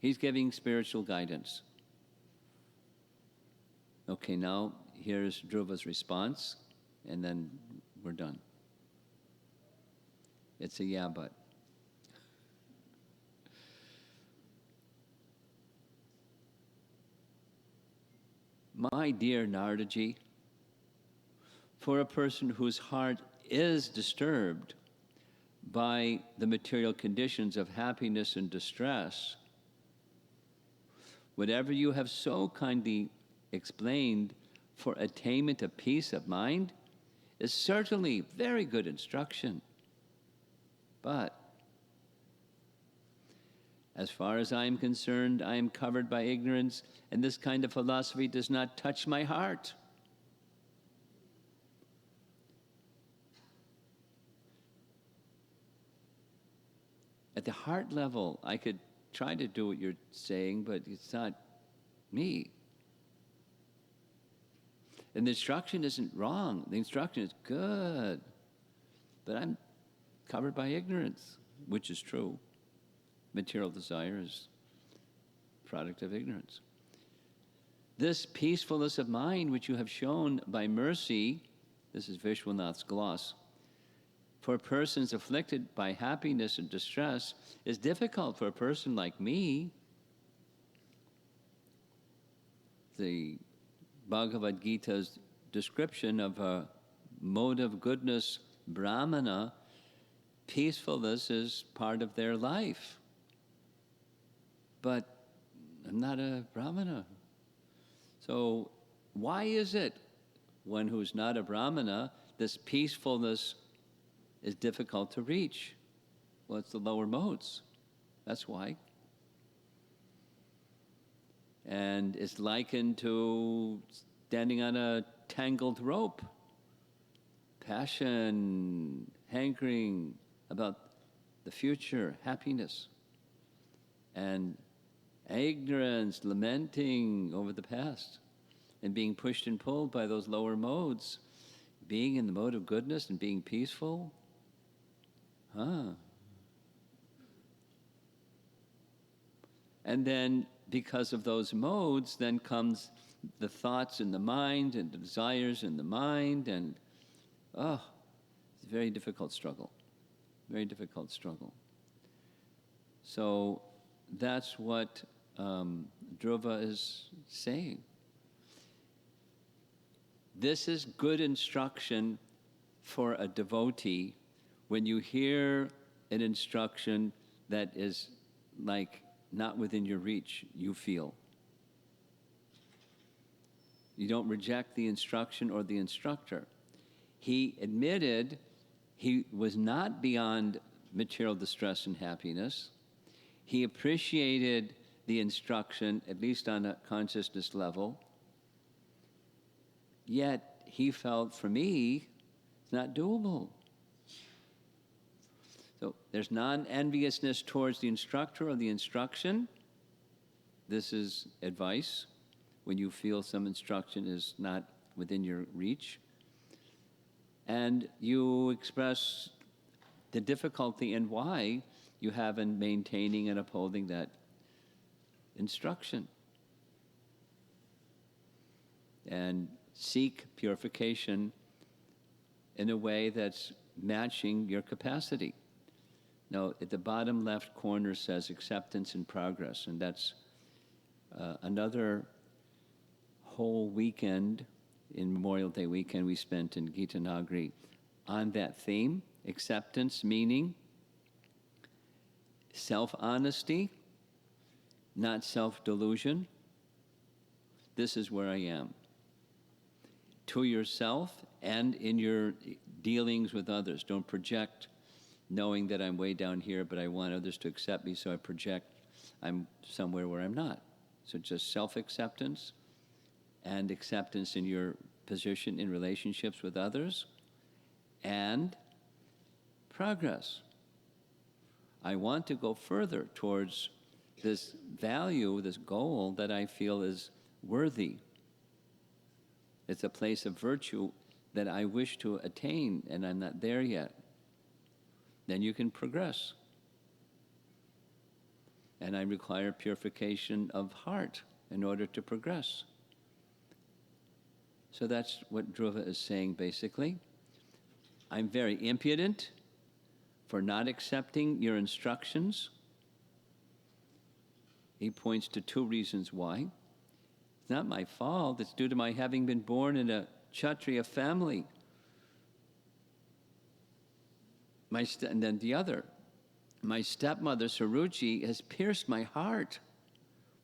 He's giving spiritual guidance. Okay, now here's Dhruva's response, and then we're done. It's a yeah, but. My dear Naradaji, for a person whose heart is disturbed by the material conditions of happiness and distress, whatever you have so kindly explained for attainment of peace of mind is certainly very good instruction. But as far as I am concerned, I am covered by ignorance, and this kind of philosophy does not touch my heart. At the heart level, I could try to do what you're saying, but it's not me. And the instruction isn't wrong. The instruction is good. But I'm covered by ignorance, which is true. Material desire is a product of ignorance. This peacefulness of mind which you have shown by mercy, this is Vishwanath's gloss, for persons afflicted by happiness and distress is difficult for a person like me. The Bhagavad Gita's description of a mode of goodness, brahmana, peacefulness is part of their life. But I'm not a brahmana. So why is it one who's not a brahmana, this peacefulness is difficult to reach? Well, it's the lower modes. That's why. And it's likened to standing on a tangled rope. Passion, hankering, about the future, happiness, and ignorance, lamenting over the past, and being pushed and pulled by those lower modes, being in the mode of goodness and being peaceful. And then, because of those modes, then comes the thoughts in the mind and the desires in the mind, and it's a very difficult struggle. Very difficult struggle. So that's what Dhruva is saying. This is good instruction for a devotee when you hear an instruction that is like not within your reach, you feel. You don't reject the instruction or the instructor. He admitted he was not beyond material distress and happiness. He appreciated the instruction, at least on a consciousness level. Yet he felt, for me, it's not doable. So there's non-enviousness towards the instructor or the instruction. This is advice when you feel some instruction is not within your reach. And you express the difficulty and why you have in maintaining and upholding that instruction. And seek purification in a way that's matching your capacity. Now, at the bottom left corner says acceptance and progress, and that's another whole weekend, in Memorial Day weekend, we spent in Gita Nagari on that theme, acceptance, meaning self-honesty, not self-delusion. This is where I am. To yourself and in your dealings with others. Don't project knowing that I'm way down here, but I want others to accept me, so I project I'm somewhere where I'm not. So just self-acceptance and acceptance in your position in relationships with others, and progress. I want to go further towards this value, this goal that I feel is worthy. It's a place of virtue that I wish to attain, and I'm not there yet. Then you can progress. And I require purification of heart in order to progress. So that's what Dhruva is saying basically. I'm very impudent for not accepting your instructions. He points to two reasons why. It's not my fault, it's due to my having been born in a Kshatriya family. And then the other, my stepmother Saruchi has pierced my heart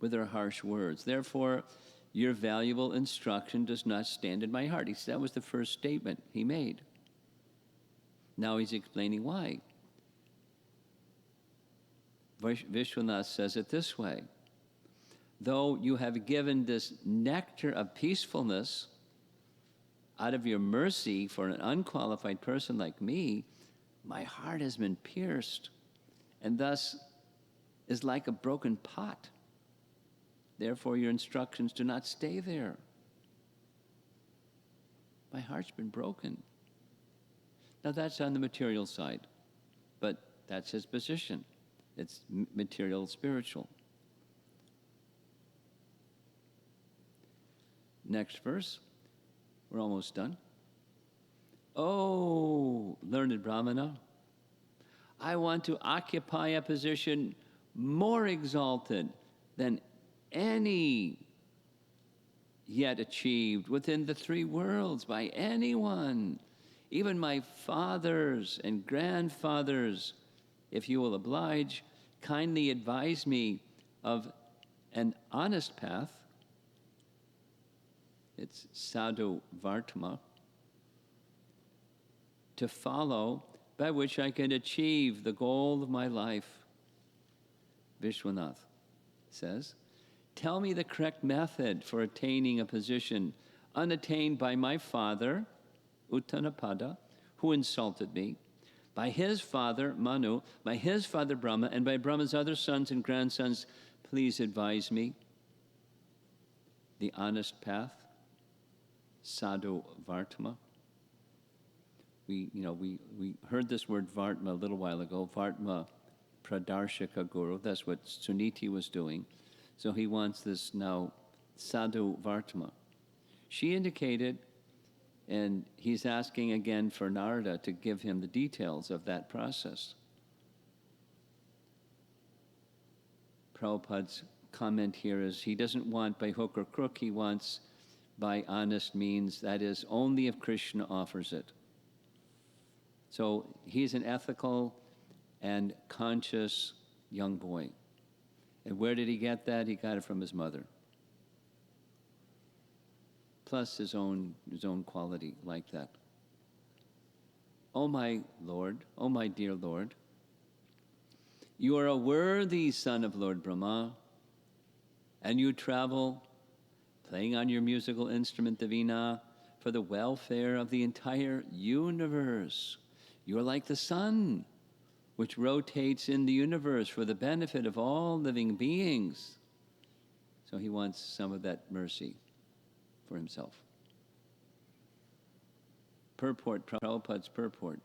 with her harsh words. Therefore, your valuable instruction does not stand in my heart. That was the first statement he made. Now he's explaining why. Vishwanath says it this way. Though you have given this nectar of peacefulness out of your mercy for an unqualified person like me, my heart has been pierced and thus is like a broken pot. Therefore, your instructions do not stay there. My heart's been broken. Now, that's on the material side, but that's his position. It's material, spiritual. Next verse. We're almost done. Oh, learned Brahmana, I want to occupy a position more exalted than any yet achieved within the three worlds by anyone, even my fathers and grandfathers. If you will oblige, kindly advise me of an honest path. It's sadhu vartma, to follow, by which I can achieve the goal of my life. Vishwanath says, tell me the correct method for attaining a position unattained by my father, Uttanapada, who insulted me, by his father Manu, by his father Brahma, and by Brahma's other sons and grandsons, please advise me the honest path, sadhu vartma. We heard this word vartma a little while ago. Vartma pradarshika guru. That's what Suniti was doing. So he wants this now sadhu vartma. She indicated, and he's asking again for Narada to give him the details of that process. Prabhupada's comment here is he doesn't want by hook or crook, he wants by honest means, that is, only if Krishna offers it. So he's an ethical and conscious young boy. And where did he get that? He got it from his mother. Plus his own quality like that. Oh my Lord, oh my dear Lord, you are a worthy son of Lord Brahma, and you travel playing on your musical instrument, the veena, for the welfare of the entire universe. You are like the sun, which rotates in the universe for the benefit of all living beings. So he wants some of that mercy for himself. Purport, Prabhupada's purport.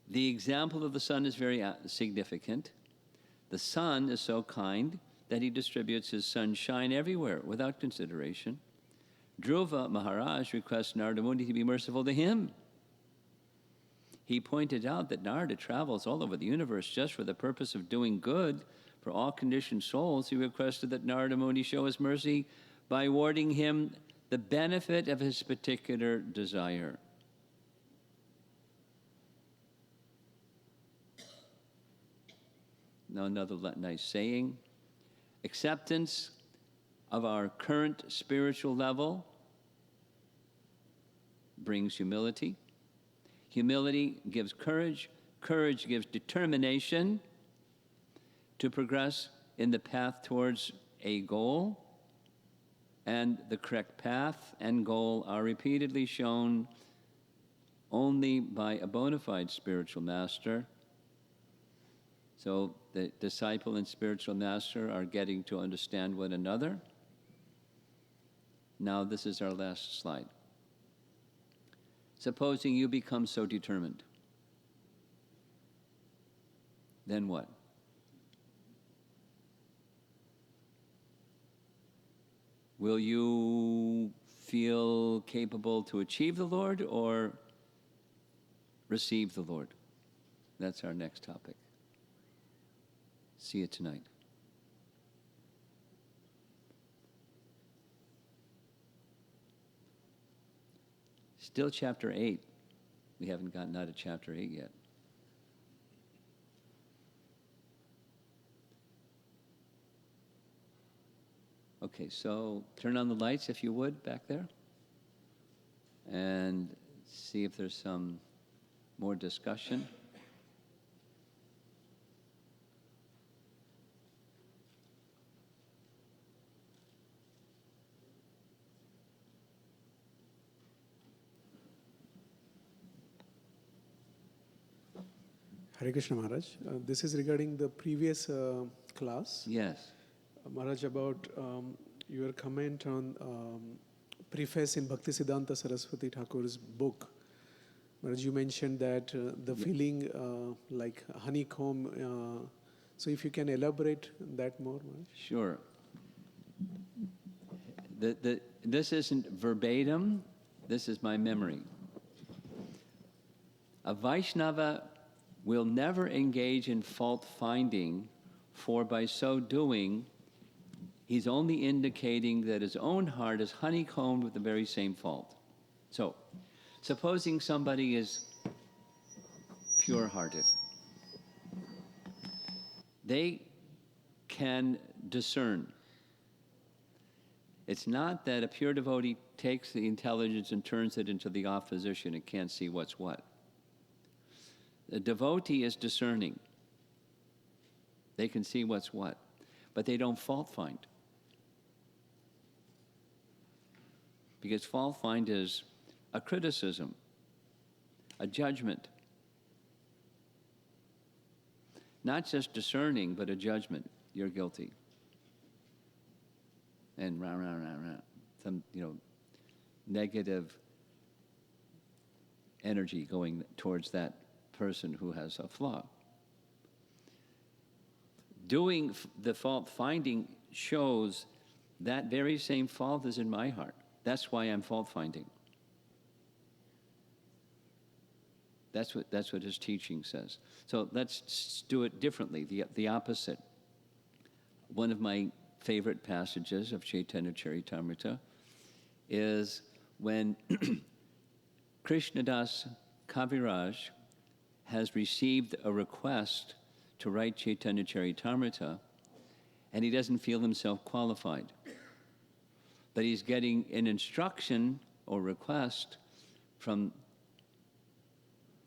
The example of the sun is very significant. The sun is so kind that he distributes his sunshine everywhere without consideration. Dhruva Maharaj requests Narada Muni to be merciful to him. He pointed out that Narada travels all over the universe just for the purpose of doing good for all conditioned souls. He requested that Narada Muni show his mercy by awarding him the benefit of his particular desire. Now another nice saying. Acceptance of our current spiritual level brings humility. Humility gives courage. Courage gives determination to progress in the path towards a goal. And the correct path and goal are repeatedly shown only by a bona fide spiritual master. So the disciple and spiritual master are getting to understand one another. Now this is our last slide. Supposing you become so determined, then what? Will you feel capable to achieve the Lord or receive the Lord? That's our next topic. See you tonight. Still chapter 8. We haven't gotten out of chapter 8 yet. Okay, so turn on the lights if you would back there. And see if there's some more discussion. Hare Krishna Maharaj. This is regarding the previous class. Yes. Maharaj, about your comment on preface in Bhaktisiddhanta Saraswati Thakur's book. Maharaj, you mentioned that the feeling like honeycomb. So if you can elaborate that more, Maharaj. Sure. This isn't verbatim. This is my memory. A Vaishnava will never engage in fault finding, for by so doing, he's only indicating that his own heart is honeycombed with the very same fault. So, supposing somebody is pure-hearted, they can discern. It's not that a pure devotee takes the intelligence and turns it into the opposition and can't see what's what. The devotee is discerning. They can see what's what, but they don't fault find. Because fault find is a criticism, a judgment. not just discerning, but a judgment. You're guilty. And round, some, negative energy going towards that person who has a flaw. Doing the fault finding shows that very same fault is in my heart. That's why I'm fault finding. That's what his teaching says. So let's do it differently, the opposite. One of my favorite passages of Chaitanya Charitamrita is when Krishnadas Kaviraj has received a request to write Chaitanya Charitamrita, and he doesn't feel himself qualified. But he's getting an instruction or request from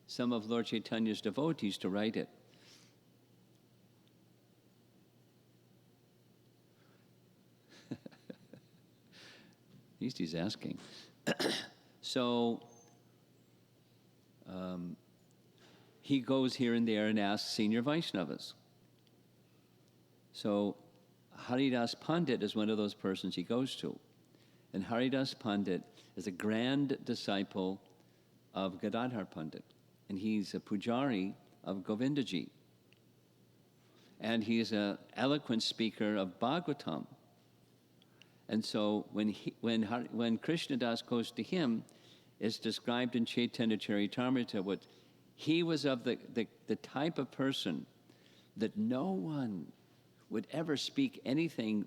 some of Lord Chaitanya's devotees to write it. At least he's asking. So he goes here and there and asks senior Vaishnavas. So Haridas Pandit is one of those persons he goes to. And Haridas Pandit is a grand disciple of Gadadhar Pandit. And he's a pujari of Govindaji. And he's an eloquent speaker of Bhagavatam. And so when Krishnadas goes to him, it's described in Chaitanya Charitamrita what he was of the type of person that no one would ever speak anything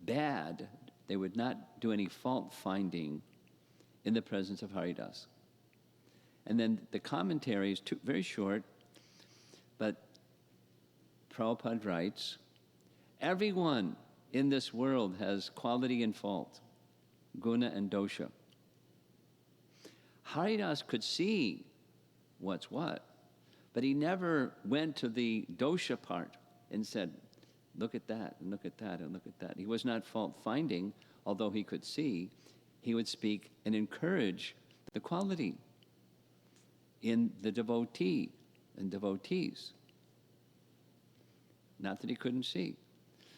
bad. They would not do any fault finding in the presence of Haridas. And then the commentary is very short, but Prabhupada writes, everyone in this world has quality and fault, guna and dosha. Haridas could see what's what, but he never went to the dosha part and said, look at that, and look at that, and look at that. He was not fault-finding, although he could see. He would speak and encourage the quality in the devotee and devotees. Not that he couldn't see.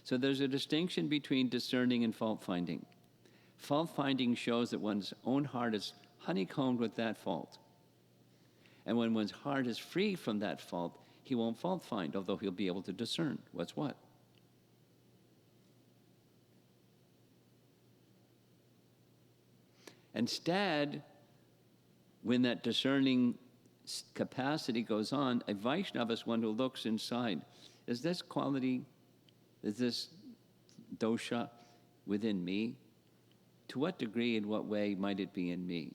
So there's a distinction between discerning and fault-finding. Fault-finding shows that one's own heart is honeycombed with that fault. And when one's heart is free from that fault, he won't fault-find, although he'll be able to discern what's what. Instead, when that discerning capacity goes on, a Vaishnava is one who looks inside. Is this quality, is this dosha within me? To what degree, in what way might it be in me?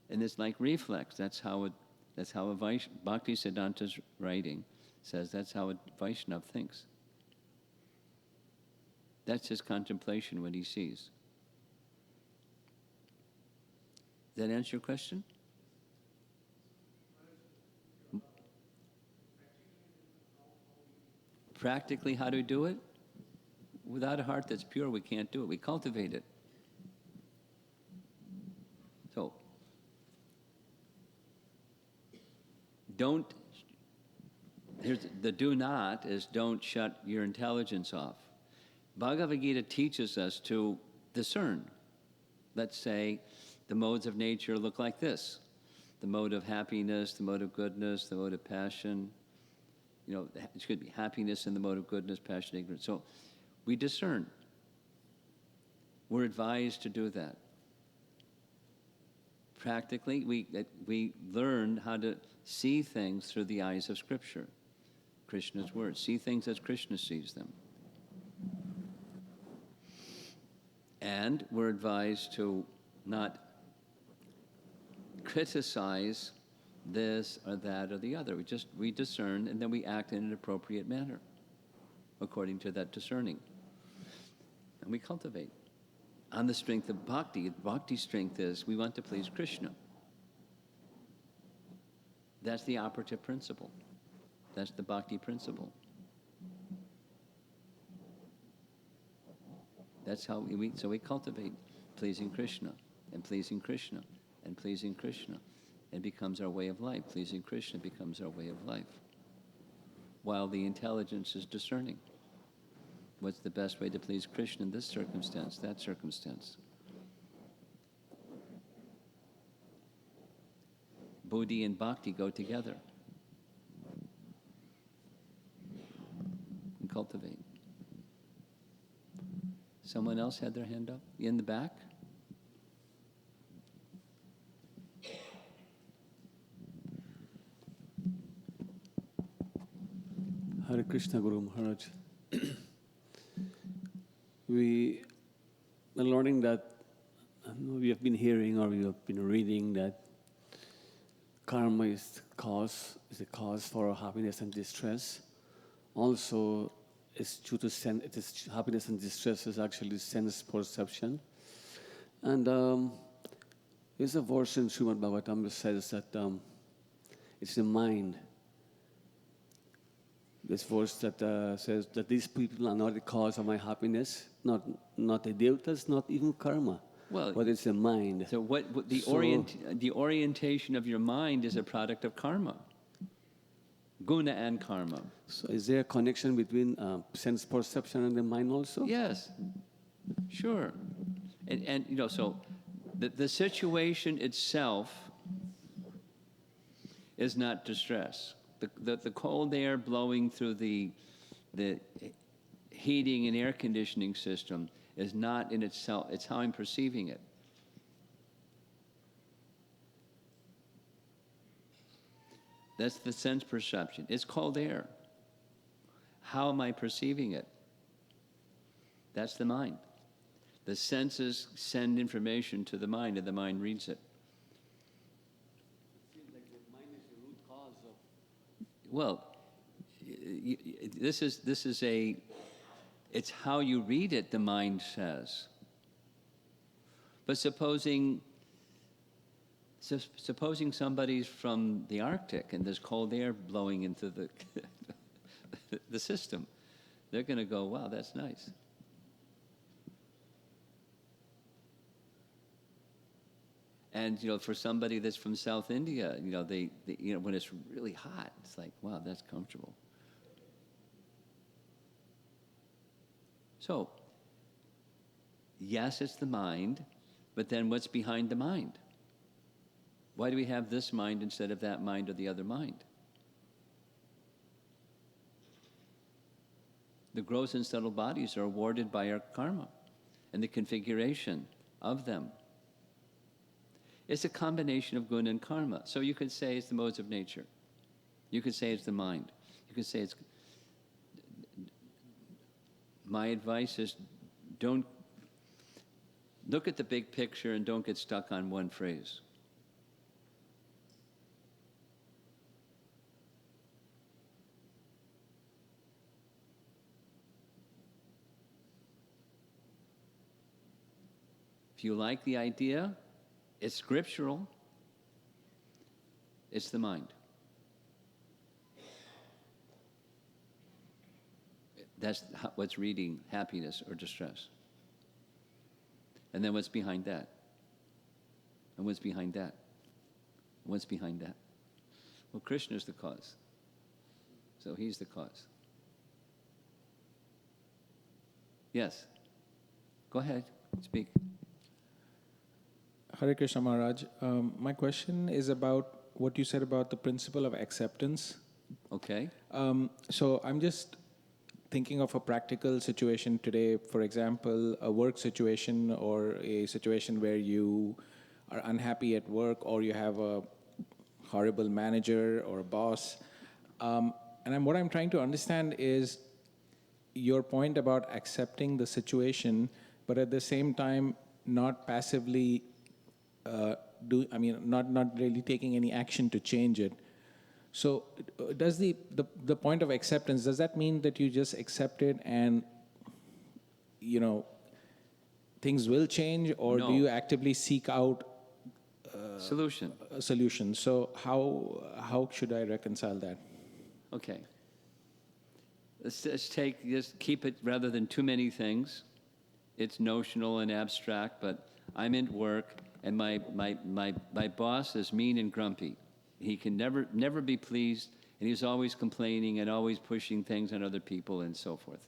And it's like reflex. That's how a Bhakti Siddhanta's writing says that's how a Vaishnava thinks. That's his contemplation when he sees. Does that answer your question? Practically, how do we do it? Without a heart that's pure, we can't do it. We cultivate it. So, here's the do not is don't shut your intelligence off. Bhagavad Gita teaches us to discern. Let's say the modes of nature look like this. The mode of happiness, the mode of goodness, the mode of passion. It should be happiness in the mode of goodness, passion, ignorance. So we discern. We're advised to do that. Practically, we learn how to see things through the eyes of Scripture, Krishna's words. See things as Krishna sees them. And we're advised to not criticize this or that or the other. We discern, and then we act in an appropriate manner according to that discerning. And we cultivate. On the strength of bhakti, bhakti's strength is we want to please Krishna. That's the operative principle. That's the bhakti principle. That's how we cultivate pleasing Krishna and pleasing Krishna and pleasing Krishna. It becomes our way of life. Pleasing Krishna becomes our way of life. while the intelligence is discerning. What's the best way to please Krishna in this circumstance, that circumstance? Buddhi and bhakti go together. And cultivate. Someone else had their hand up? In the back? Hare Krishna, Guru Maharaj. We are learning that, we have been hearing or we have been reading that karma is a cause for happiness and distress. Also, it's due to happiness and distress is actually sense perception. And there's a verse in Srimad Bhagavatam that says that it's the mind. This verse that says that these people are not the cause of my happiness, not the devatas, not even karma, but it's the mind. So the orientation of your mind is a product of karma, guna and karma. So is there a connection between sense perception and the mind also? Yes, sure. And so the situation itself is not distress. The cold air blowing through the heating and air conditioning system is not in itself, it's how I'm perceiving it. That's the sense perception. It's cold air. How am I perceiving it? That's the mind. The senses send information to the mind, and the mind reads it. Well, it's how you read it, the mind says. But supposing somebody's from the Arctic and there's cold air blowing into the system, they're going to go, wow, that's nice. And for somebody that's from South India, they when it's really hot, it's like, wow, that's comfortable. So, yes, it's the mind, but then what's behind the mind? Why do we have this mind instead of that mind or the other mind? The gross and subtle bodies are awarded by our karma and the configuration of them. It's a combination of guna and karma. So you could say it's the modes of nature. You could say it's the mind. You could say it's... My advice is don't... Look at the big picture and don't get stuck on one phrase. If you like the idea, it's scriptural. It's the mind. That's what's reading happiness or distress. And then what's behind that? And what's behind that? And what's behind that? Well, Krishna's the cause. So he's the cause. Yes. Go ahead. Speak. Hare Krishna Maharaj. My question is about what you said about the principle of acceptance. Okay. So I'm just thinking of a practical situation today, for example, a work situation or a situation where you are unhappy at work or you have a horrible manager or a boss. What I'm trying to understand is your point about accepting the situation, but at the same time not passively not really taking any action to change it. So does the point of acceptance, does that mean that you just accept it and, things will change, or No. do you actively seek out Solution. a solution? So how should I reconcile that? Okay. Let's keep it rather than too many things. It's notional and abstract, but I'm in work and my boss is mean and grumpy. He can never be pleased, And he was always complaining and always pushing things on other people and so forth.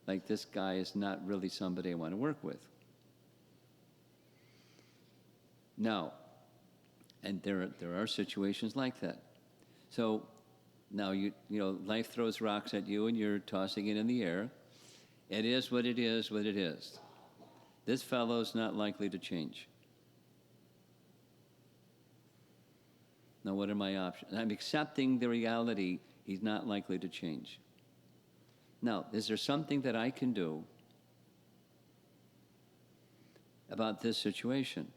Like, this guy is not really somebody I want to work with. Now, and there are situations like that. So now you know, life throws rocks at you and you're tossing it in the air. It is what it is, what it is. This fellow's not likely to change. Now, what are my options? I'm accepting the reality he's not likely to change. Now, is there something that I can do about this situation?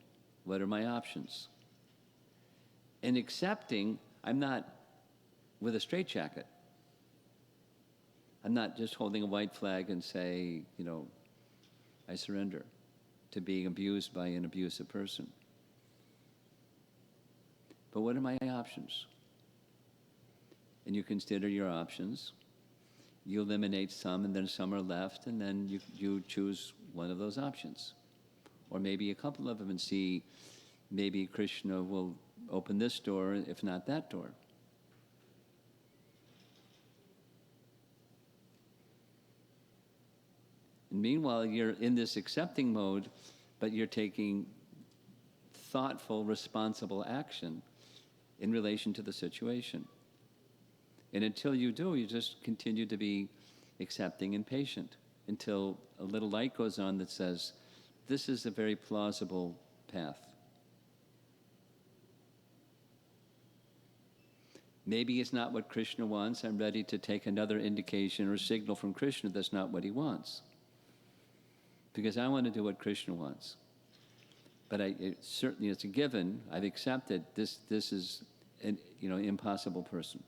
What are my options? In accepting, I'm not with a straitjacket. I'm not just holding a white flag and say, you know, I surrender to being abused by an abusive person. But what are my options? And you consider your options. You eliminate some, and then some are left, and then you choose one of those options. Or maybe a couple of them, and see, maybe Krishna will open this door, if not that door. And meanwhile, you're in this accepting mode, but you're taking thoughtful, responsible action in relation to the situation. And until you do, you just continue to be accepting and patient until a little light goes on that says, this is a very plausible path. Maybe it's not what Krishna wants. I'm ready to take another indication or signal from Krishna that's not what he wants. Because I want to do what Krishna wants. But certainly it's a given. I've accepted this is an impossible person.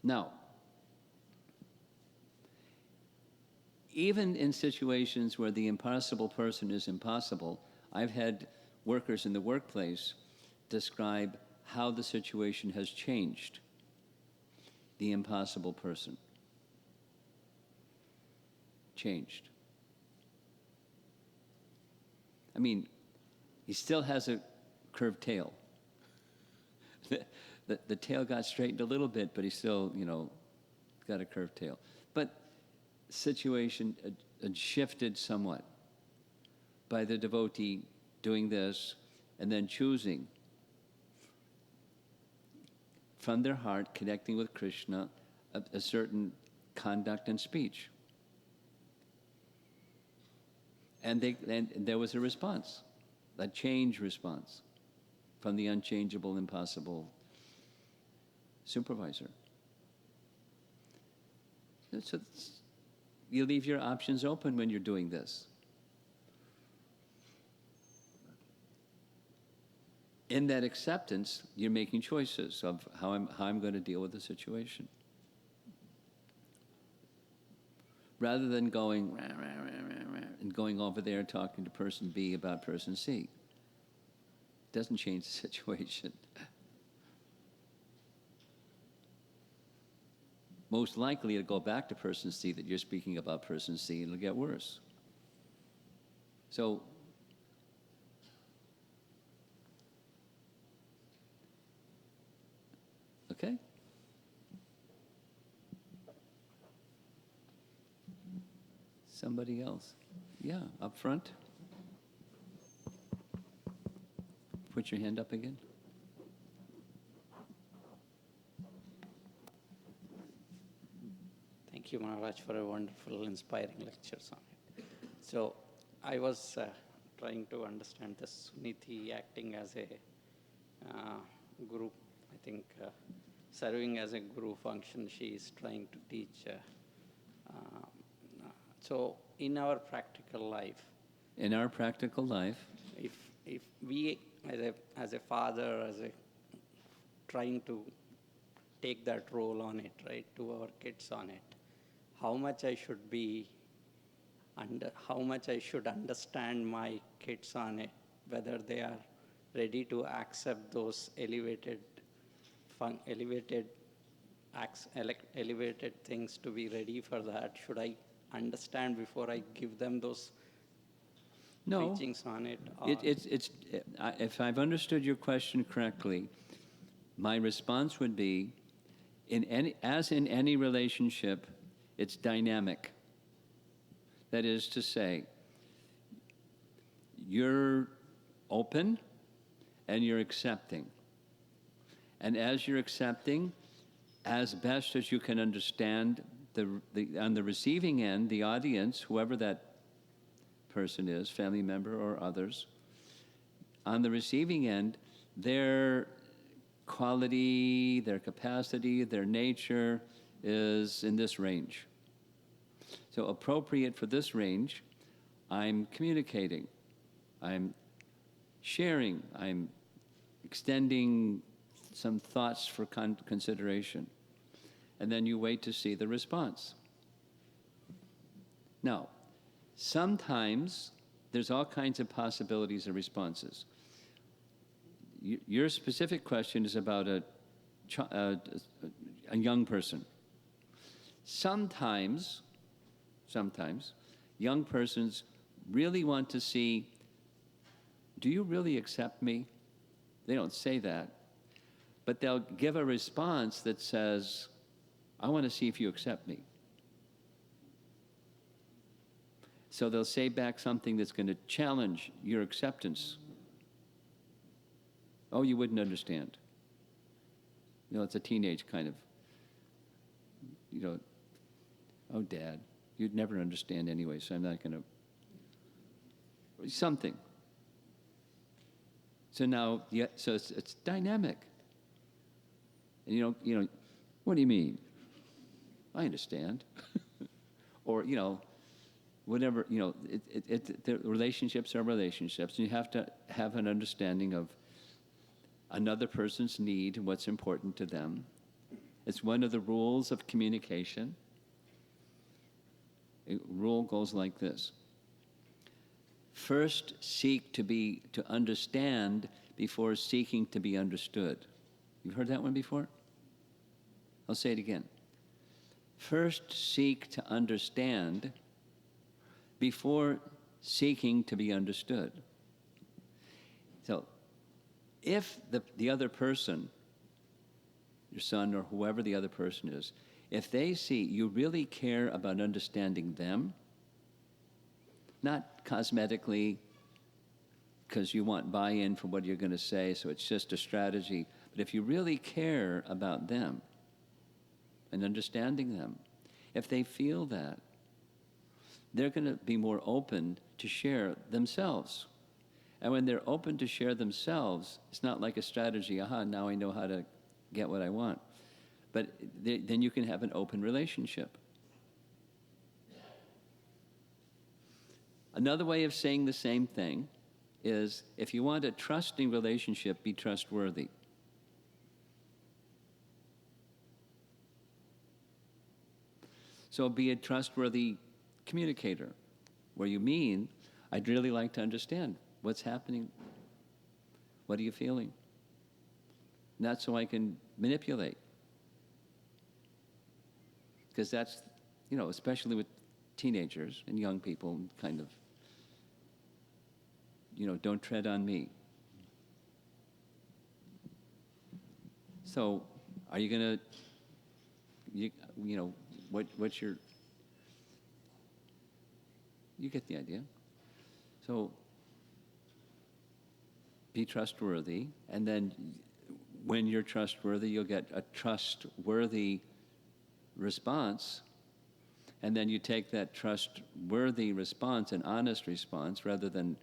Now, even in situations where the impossible person is impossible, I've had workers in the workplace describe how the situation has changed the impossible person. Changed. I mean, he still has a curved tail. The tail got straightened a little bit, but he still, got a curved tail. But situation shifted somewhat by the devotee doing this and then choosing from their heart, connecting with Krishna, a certain conduct and speech. And there was a response, a change response from the unchangeable, impossible supervisor. So you leave your options open when you're doing this. In that acceptance, you're making choices of how I'm going to deal with the situation. Rather than going rah, rah, rah, rah, rah, and going over there talking to person B about person C. Doesn't change the situation. Most likely it'll go back to person C that you're speaking about person C, and it'll get worse. So, okay? Somebody else? Yeah, up front. Put your hand up again. Thank you, Maharaj, for a wonderful, inspiring lectures on it. So I was trying to understand the Suniti acting as a guru. I think serving as a guru function, she is trying to teach. So in our practical life, if we as a father, trying to take that role on it, right, to our kids on it, how much I should understand my kids on it, whether they are ready to accept those elevated things, to be ready for that. Should I understand before I give them those teachings on it? If I've understood your question correctly, my response would be, as in any relationship, it's dynamic. That is to say, you're open and you're accepting. And as you're accepting, as best as you can understand, on the receiving end, the audience, whoever that person is, family member or others, on the receiving end, their quality, their capacity, their nature is in this range. So appropriate for this range, I'm communicating, I'm sharing, I'm extending some thoughts for consideration. And then you wait to see the response. Now, sometimes there's all kinds of possibilities of responses. Your specific question is about a young person. Sometimes young persons really want to see, do you really accept me? They don't say that, but they'll give a response that says, I want to see if you accept me. So they'll say back something that's going to challenge your acceptance. Oh, you wouldn't understand. You know, it's a teenage kind of, you know, oh, Dad, you'd never understand anyway, so I'm not going to, something. So now, yeah, so it's dynamic. And you know, what do you mean? I understand. Or, you know, whatever, you know, the relationships are relationships. And you have to have an understanding of another person's need and what's important to them. It's one of the rules of communication. A rule goes like this. First, seek to understand before seeking to be understood. You've heard that one before? I'll say it again. First, seek to understand before seeking to be understood. So, if the other person, your son or whoever the other person is, if they see you really care about understanding them, not cosmetically because you want buy-in for what you're going to say, so it's just a strategy, but if you really care about them and understanding them, if they feel that, they're going to be more open to share themselves. And when they're open to share themselves, it's not like a strategy, now I know how to get what I want. But then you can have an open relationship. Another way of saying the same thing is, if you want a trusting relationship, be trustworthy. So be a trustworthy communicator, where you mean, I'd really like to understand what's happening. What are you feeling? Not so I can manipulate. Because that's, you know, especially with teenagers and young people, kind of, you know, don't tread on me. So, are you going to, you know, what's your, you get the idea. So, be trustworthy, and then when you're trustworthy, you'll get a trustworthy response, and then you take that trustworthy response, an honest response, rather than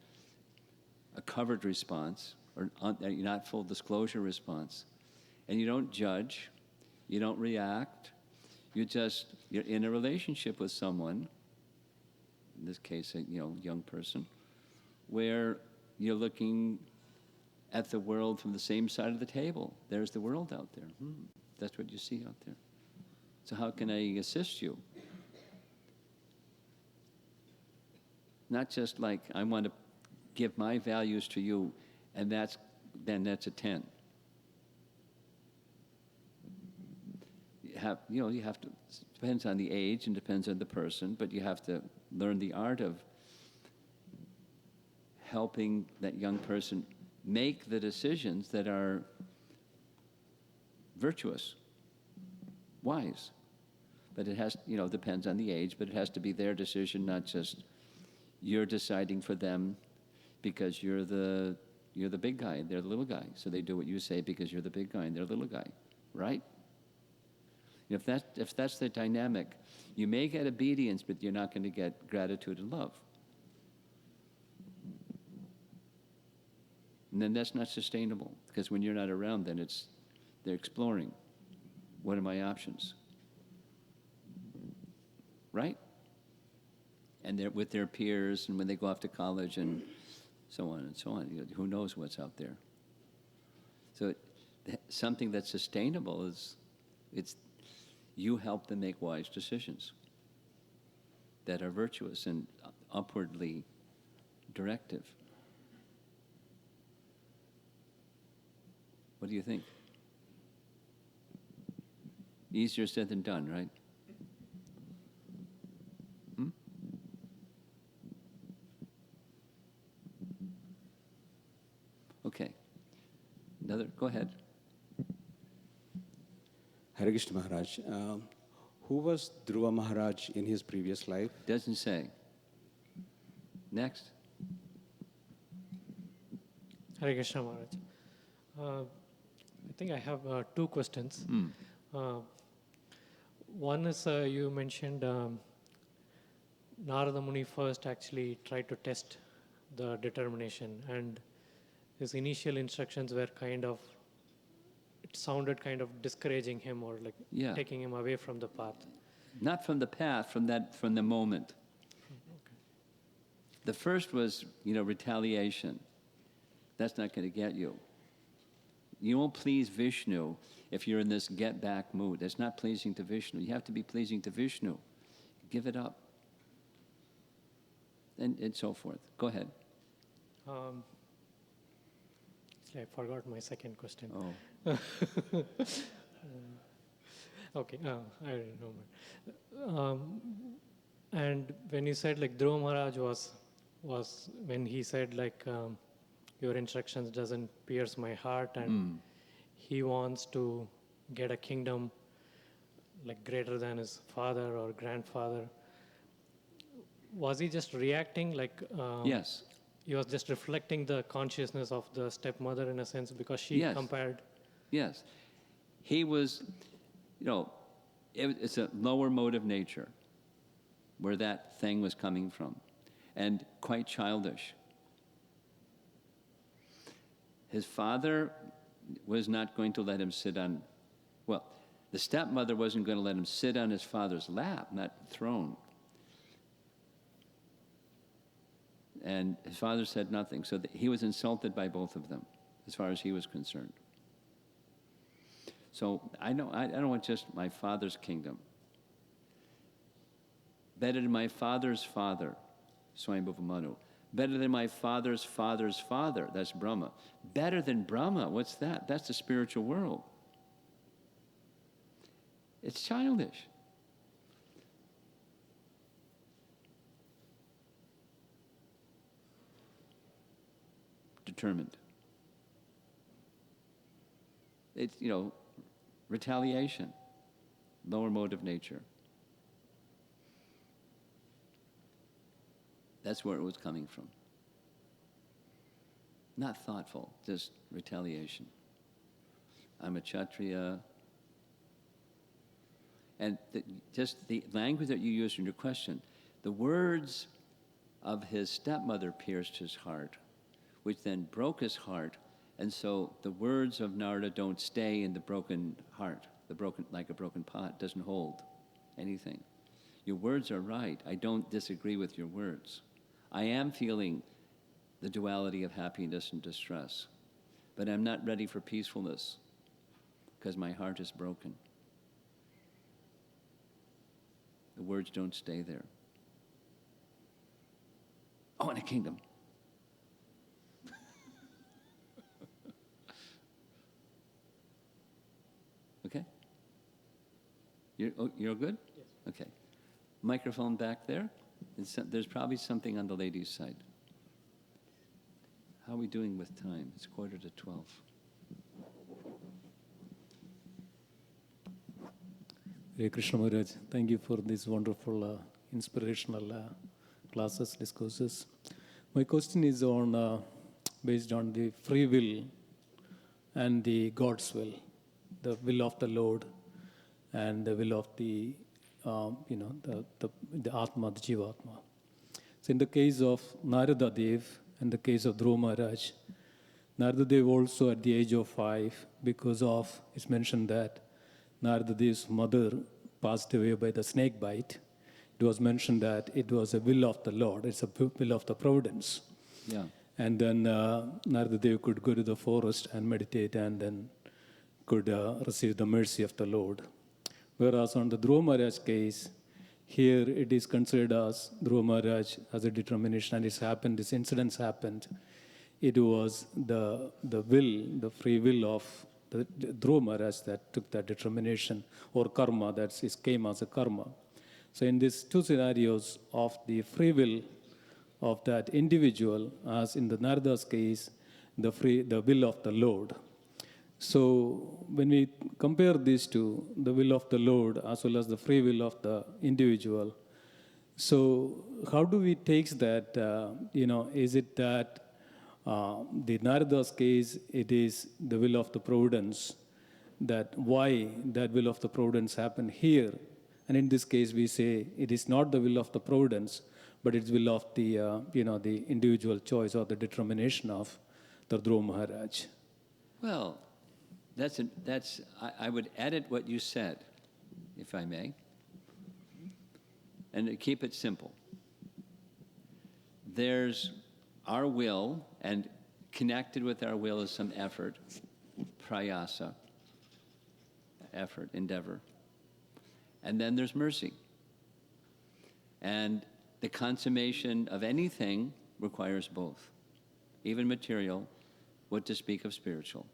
a covered response, or not full disclosure response, and you don't judge, you don't react, you're in a relationship with someone, in this case, a young person, where you're looking at the world from the same side of the table. There's the world out there. That's what you see out there. So how can I assist you? Not just like, I want to give my values to you, and that's a 10. You have to, depends on the age and depends on the person, but you have to learn the art of helping that young person make the decisions that are virtuous, wise. But it has, depends on the age, but it has to be their decision, not just you're deciding for them because you're the big guy and they're the little guy. So they do what you say because you're the big guy and they're the little guy, right? If that's the dynamic, you may get obedience, but you're not going to get gratitude and love. And then that's not sustainable, because when you're not around, then they're exploring. What are my options? Right? And they're with their peers, and when they go off to college, and so on and so on. Who knows what's out there? So something that's sustainable is you help them make wise decisions that are virtuous and upwardly directive. What do you think? Easier said than done, right? Okay. Go ahead. Hare Krishna Maharaj. Who was Dhruva Maharaj in his previous life? Doesn't say. Next. Hare Krishna Maharaj. I think I have two questions. One is you mentioned Narada Muni first actually tried to test the determination, and his initial instructions were it sounded kind of discouraging him, or like taking him away from the path. Not from the path, from the moment. Okay. The first was, retaliation. That's not going to get you. You won't please Vishnu if you're in this get-back mood. That's not pleasing to Vishnu. You have to be pleasing to Vishnu. Give it up. And so forth. Go ahead. I forgot my second question. Oh. Okay, I remember. And when you said like Dhruva Maharaj was when he said like your instructions doesn't pierce my heart, and he wants to get a kingdom like greater than his father or grandfather. Was he just reacting like? Yes. He was just reflecting the consciousness of the stepmother in a sense, because she compared. Yes. He was, it's a lower mode of nature where that thing was coming from, and quite childish. His father was not going to let him sit on, the stepmother wasn't going to let him sit on his father's lap, not throne. And his father said nothing, so he was insulted by both of them, as far as he was concerned. So I don't want just my father's kingdom. Better than my father's father, Swayambhuva Manu. Better than my father's father's father, that's Brahma. Better than Brahma, what's that? That's the spiritual world. It's childish. Determined. It's, retaliation, lower mode of nature. That's where it was coming from. Not thoughtful, just retaliation. I'm a Kshatriya. And just the language that you used in your question, the words of his stepmother pierced his heart, which then broke his heart. And so the words of Narada don't stay in the broken heart, like a broken pot, doesn't hold anything. Your words are right. I don't disagree with your words. I am feeling the duality of happiness and distress, but I'm not ready for peacefulness because my heart is broken. The words don't stay there. Oh, and a kingdom. Okay? You're good? Yes. Okay. Microphone back there. There's probably something on the ladies' side. How are we doing with time? It's 11:45. Hare Krishna Maharaj, thank you for these wonderful, inspirational classes, discourses. My question is on based on the free will and the God's the will of the Lord, and the will of the the Atma, the Jivatma. So in the case of Narada Dev and the case of Dhruva Maharaj, Narada Dev also at the age of 5, because of, it's mentioned that Narada Dev's mother passed away by the snake bite. It was mentioned that it was a will of the Lord, it's a will of the providence. Yeah. And then Narada Dev could go to the forest and meditate and then could receive the mercy of the Lord. Whereas on the Dhruva Maharaj case, here it is considered as Dhruva Maharaj as a determination, and it's happened, this incident happened. It was the will, the free will of the Dhruva Maharaj that took that determination, or karma, that came as a karma. So in these two scenarios of the free will of that individual, as in the Narada's case, the will of the Lord. So when we compare these two, the will of the Lord as well as the free will of the individual, so how do we take that, is it that the Narada's case, it is the will of the providence, that why that will of the providence happened here, and in this case we say it is not the will of the providence, but it's will of the, the individual choice or the determination of the Dhruva Maharaj. Well, I would edit what you said, if I may, and keep it simple. There's our will, and connected with our will is some effort, prayasa, effort, endeavor. And then there's mercy. And the consummation of anything requires both, even material, what to speak of spiritual.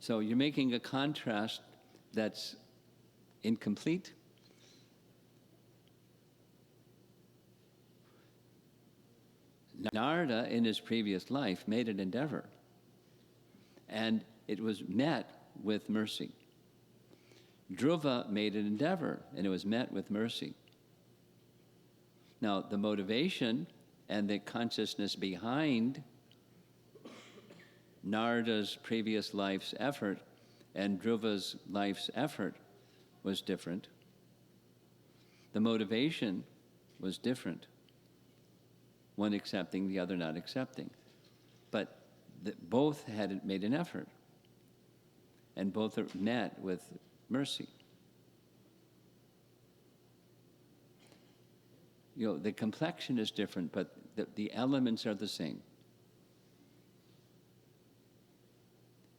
So you're making a contrast that's incomplete. Narada, in his previous life, made an endeavor, and it was met with mercy. Dhruva made an endeavor, and it was met with mercy. Now, the motivation and the consciousness behind Narada's previous life's effort and Dhruva's life's effort was different. The motivation was different. One accepting, the other not accepting. But both had made an effort, and both are met with mercy. The complexion is different, but the elements are the same.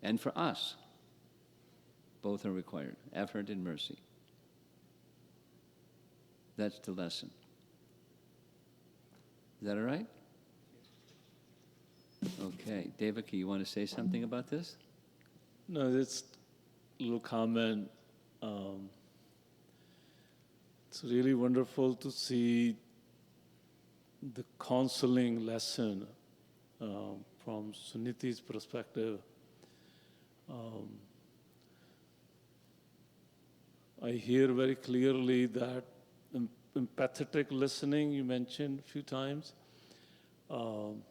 And for us, both are required, effort and mercy. That's the lesson. Is that all right? Okay. Devaki, you want to say something about this? No, just a little comment. It's really wonderful to see the counseling lesson from Suniti's perspective. I hear very clearly that empathetic listening you mentioned a few times. And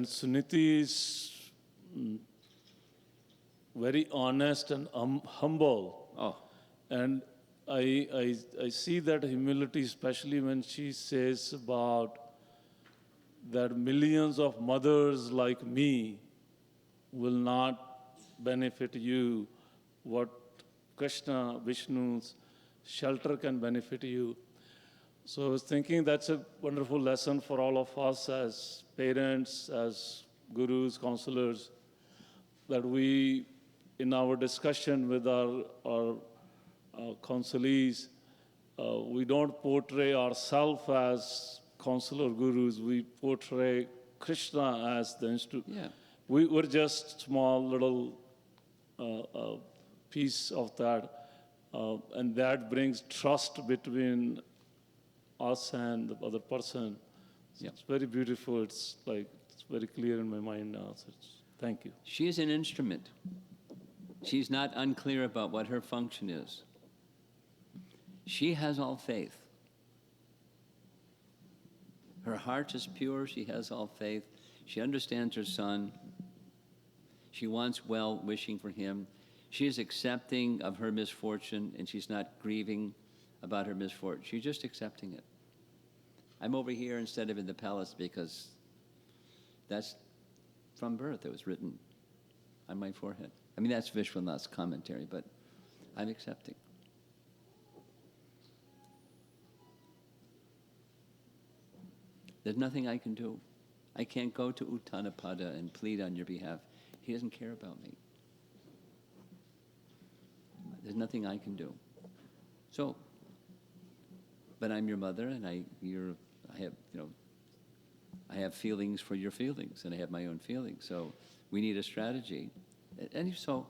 Suniti is very honest and humble. Oh. And I see that humility, especially when she says about that millions of mothers like me will not benefit you, what Krishna, Vishnu's shelter can benefit you. So I was thinking that's a wonderful lesson for all of us as parents, as gurus, counselors, that we, in our discussion with our counselees, we don't portray ourselves as counselor gurus, we portray Krishna as the instrument. Yeah. We're just small little piece of that, and that brings trust between us and the other person. So Yep. It's very beautiful. It's very clear in my mind now. So thank you. She is an instrument. She's not unclear about what her function is. She has all faith. Her heart is pure. She has all faith. She understands her son. She wants well, wishing for him. She is accepting of her misfortune, and she's not grieving about her misfortune. She's just accepting it. I'm over here instead of in the palace because that's from birth. It was written on my forehead. I mean, that's Vishwanath's commentary, but I'm accepting. There's nothing I can do. I can't go to Uttanapada and plead on your behalf. He doesn't care about me. There's nothing I can do. So, but I'm your mother, and I have feelings for your feelings, and I have my own feelings. So we need a strategy. And so,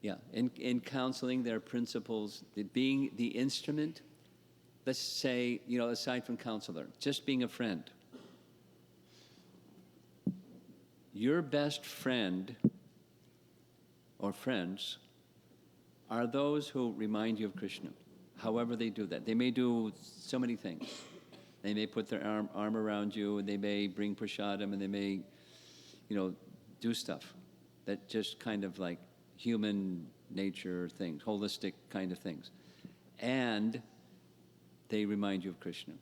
yeah, in counseling, there are principles. Being the instrument, let's say, aside from counselor, just being a friend. Your best friend or friends are those who remind you of Krishna, however they do that. They may do so many things. They may put their arm around you, and they may bring prasadam, and they may, do stuff that just kind of like human nature things, holistic kind of things. And they remind you of Krishna.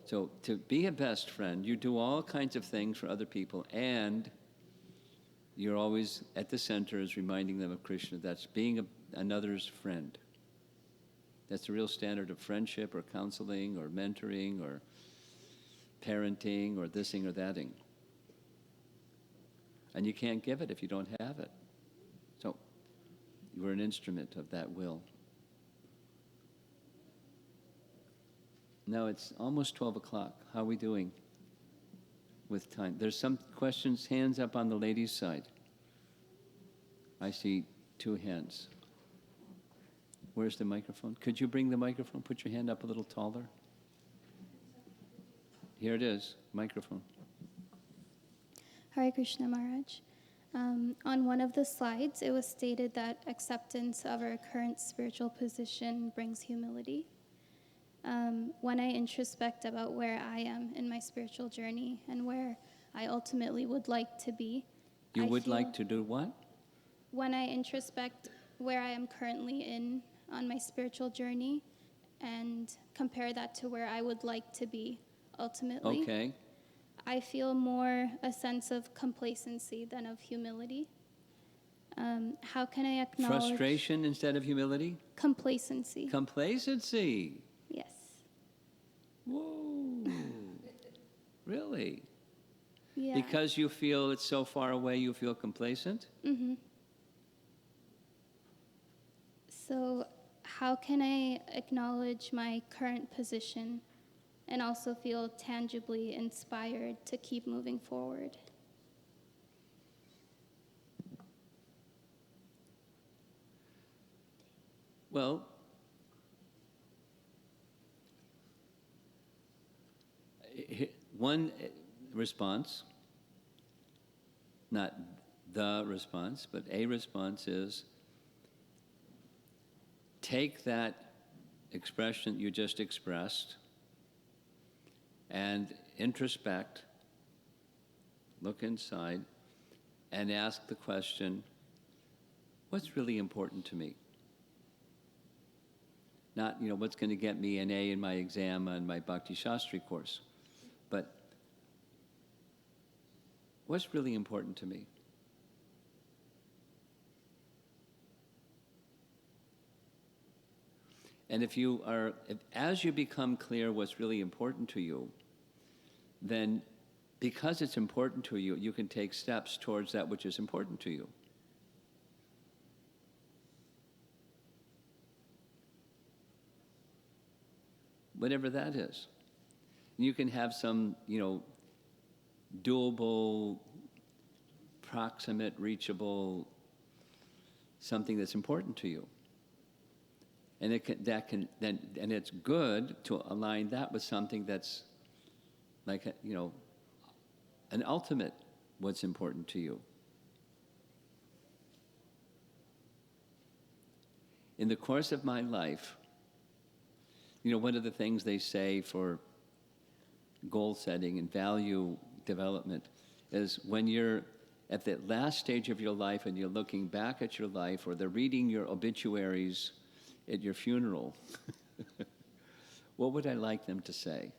So to be a best friend, you do all kinds of things for other people, and you're always at the center is reminding them of Krishna. That's being another's friend. That's the real standard of friendship or counseling or mentoring or parenting or thising or thating. And you can't give it if you don't have it. So you are an instrument of that will. Now it's almost 12 o'clock. How are we doing with time? There's some questions, hands up on the ladies' side. I see 2 hands. Where's the microphone? Could you bring the microphone? Put your hand up a little taller. Here it is, microphone. Hare Krishna, Maharaj. On one of the slides, it was stated that acceptance of our current spiritual position brings humility. When I introspect about where I am in my spiritual journey and where I ultimately would like to be. You would like to do what? When I introspect where I am currently on my spiritual journey and compare that to where I would like to be ultimately. Okay. I feel more a sense of complacency than of humility. How can I acknowledge... Frustration instead of humility? Complacency. Complacency. Yes. Whoa. Really? Yeah. Because you feel it's so far away, you feel complacent? Mm-hmm. So how can I acknowledge my current position and also feel tangibly inspired to keep moving forward? Well, one response, not the response, but a response is take that expression you just expressed and introspect, look inside, and ask the question, what's really important to me? Not, what's going to get me an A in my exam on my Bhakti Shastri course, but what's really important to me? And as you become clear what's really important to you, then because it's important to you, you can take steps towards that which is important to you. Whatever that is. You can have some, doable, proximate, reachable, something that's important to you. And and it's good to align that with something that's like, an ultimate what's important to you. in the course of my life, you know, one of the things they say for goal setting and value development is when you're at the last stage of your life and you're looking back at your life, or they're reading your obituaries at your funeral, what would I like them to say?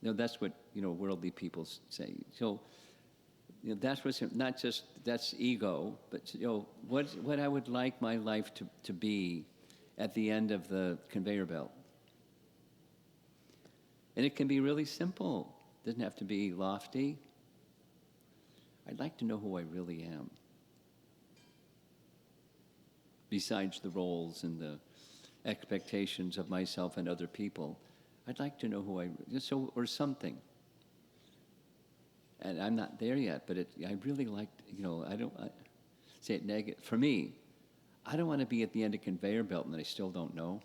You know, that's what, you know, worldly people say. So, you know, that's what's, not just, that's ego, but, you know, what I would like my life to be at the end of the conveyor belt. And it can be really simple. It doesn't have to be lofty. I'd like to know who I really am. Besides the roles and the expectations of myself and other people, I'd like to know who I, so, or something. And I'm not there yet, but I really like, you know, say it negative. For me, I don't want to be at the end of conveyor belt and I still don't know.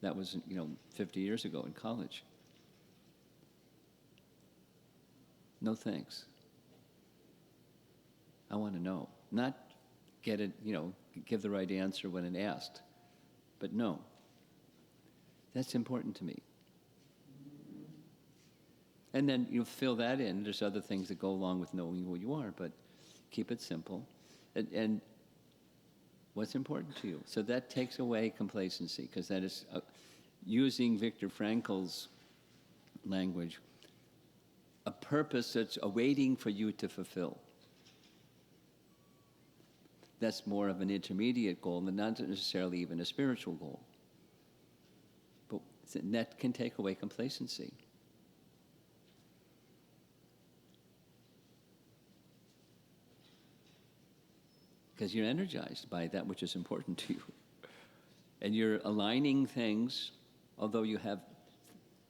That was, you know, 50 years ago in college. No thanks. I want to know. Not get it, you know, give the right answer when it asked, but no. That's important to me. And then you fill that in. There's other things that go along with knowing who you are, but keep it simple. And what's important to you? So that takes away complacency, because that is, using Viktor Frankl's language, a purpose that's awaiting for you to fulfill. That's more of an intermediate goal and not necessarily even a spiritual goal. But that can take away complacency. Because you're energized by that which is important to you. And you're aligning things, although you have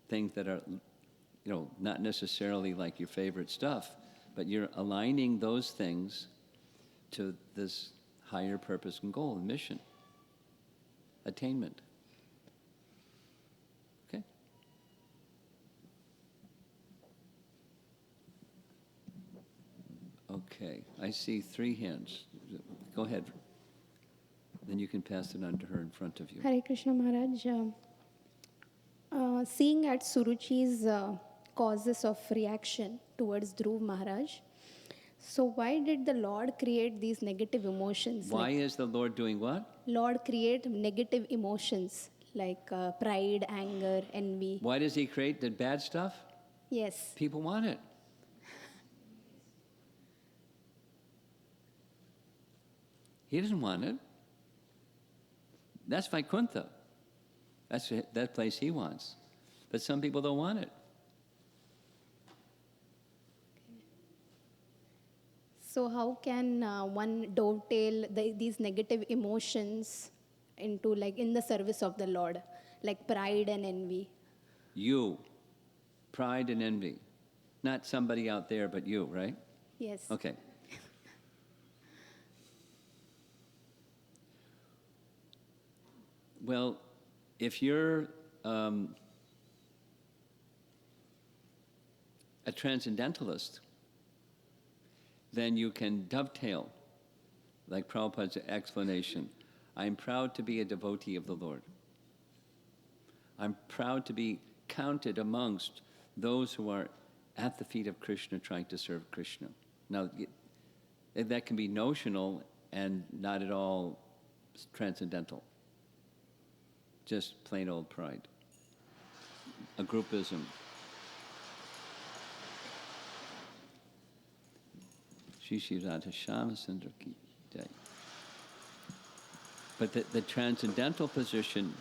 things that are, you know, not necessarily like your favorite stuff, but you're aligning those things to this higher purpose and goal and mission, attainment. Okay? Okay, I see 3 hands. Go ahead. Then you can pass it on to her in front of you. Hare Krishna Maharaj. Seeing at Suruchi's causes of reaction towards Dhruva Maharaj, so why did the Lord create these negative emotions? Why is the Lord doing what? Lord create negative emotions like pride, anger, envy. Why does he create the bad stuff? Yes. People want it. He doesn't want it. That's Vaikuntha. That's that place he wants. But some people don't want it. So how can one dovetail these negative emotions into, like, in the service of the Lord, like pride and envy? You, pride and envy. Not somebody out there, but you, right? Yes. Okay. Well, if you're a transcendentalist, then you can dovetail, like Prabhupada's explanation. I'm proud to be a devotee of the Lord. I'm proud to be counted amongst those who are at the feet of Krishna trying to serve Krishna. Now, that can be notional and not at all transcendental. Just plain old pride. A groupism. Shri Shri Radha Shyamasundar ki jai. But the transcendental position,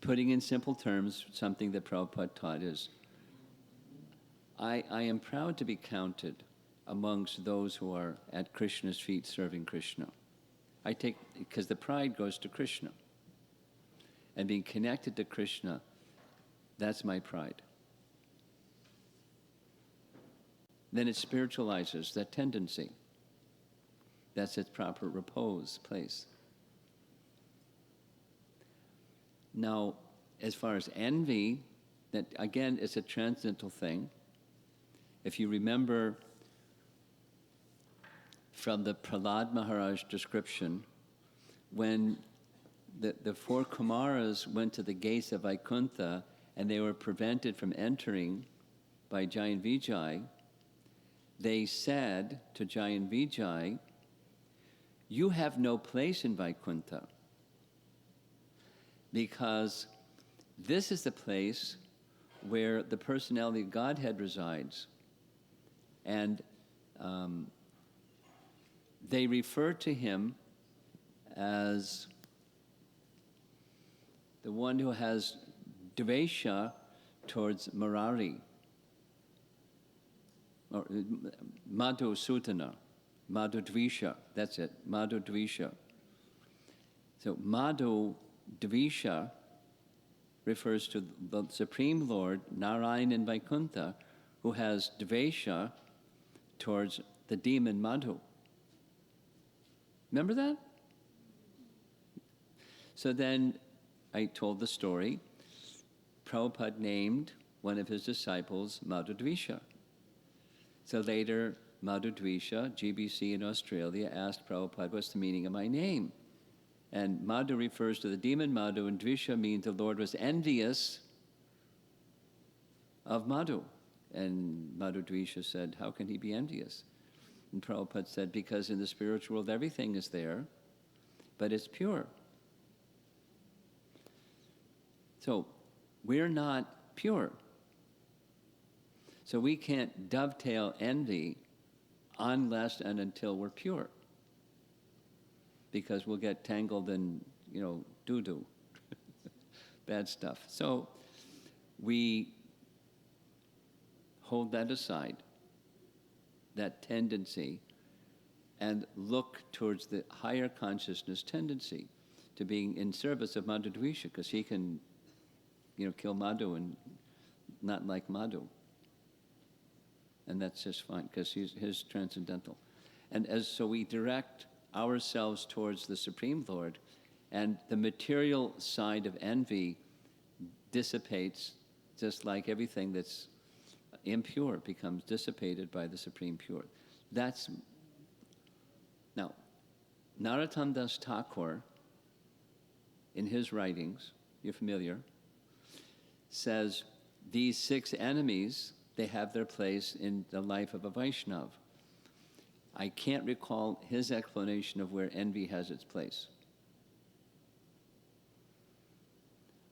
putting in simple terms, something that Prabhupada taught is, I am proud to be counted amongst those who are at Krishna's feet serving Krishna. I take, because the pride goes to Krishna. And being connected to Krishna, that's my pride. Then it spiritualizes that tendency. That's its proper repose place. Now, as far as envy, that again is a transcendental thing. If you remember from the Prahlad Maharaj description when the four Kumaras went to the gates of Vaikuntha and they were prevented from entering by Giant Vijay, they said to Giant Vijay, "You have no place in Vaikuntha, because this is the place where the personality of Godhead resides." And they refer to him as the one who has dvesha towards Murari, or Madhu Sutana, Madhu Dvisha, that's it, Madhu Dvisha. So Madhu Dvisha refers to the Supreme Lord, Narayan in Vaikuntha, who has dvesha towards the demon Madhu. Remember that? So then I told the story. Prabhupada named one of his disciples Madhu Dvisha. So later, Madhu Dvisha, GBC in Australia, asked Prabhupada, "What's the meaning of my name?" And Madhu refers to the demon Madhu, and Dvisha means the Lord was envious of Madhu. And Madhu Dvisha said, "How can he be envious?" And Prabhupada said, "Because in the spiritual world everything is there, but it's pure." So we're not pure. So we can't dovetail envy unless and until we're pure, because we'll get tangled in, doo-doo, bad stuff. So we hold that aside, that tendency, and look towards the higher consciousness tendency to being in service of Madhu Dvisha, because he can, kill Madhu and not like Madhu. And that's just fine, because his transcendental. And so we direct ourselves towards the Supreme Lord, and the material side of envy dissipates, just like everything that's impure becomes dissipated by the Supreme Pure. Now, Narottam Das Thakur, in his writings, you're familiar, says these 6 enemies, they have their place in the life of a Vaishnav. I can't recall his explanation of where envy has its place.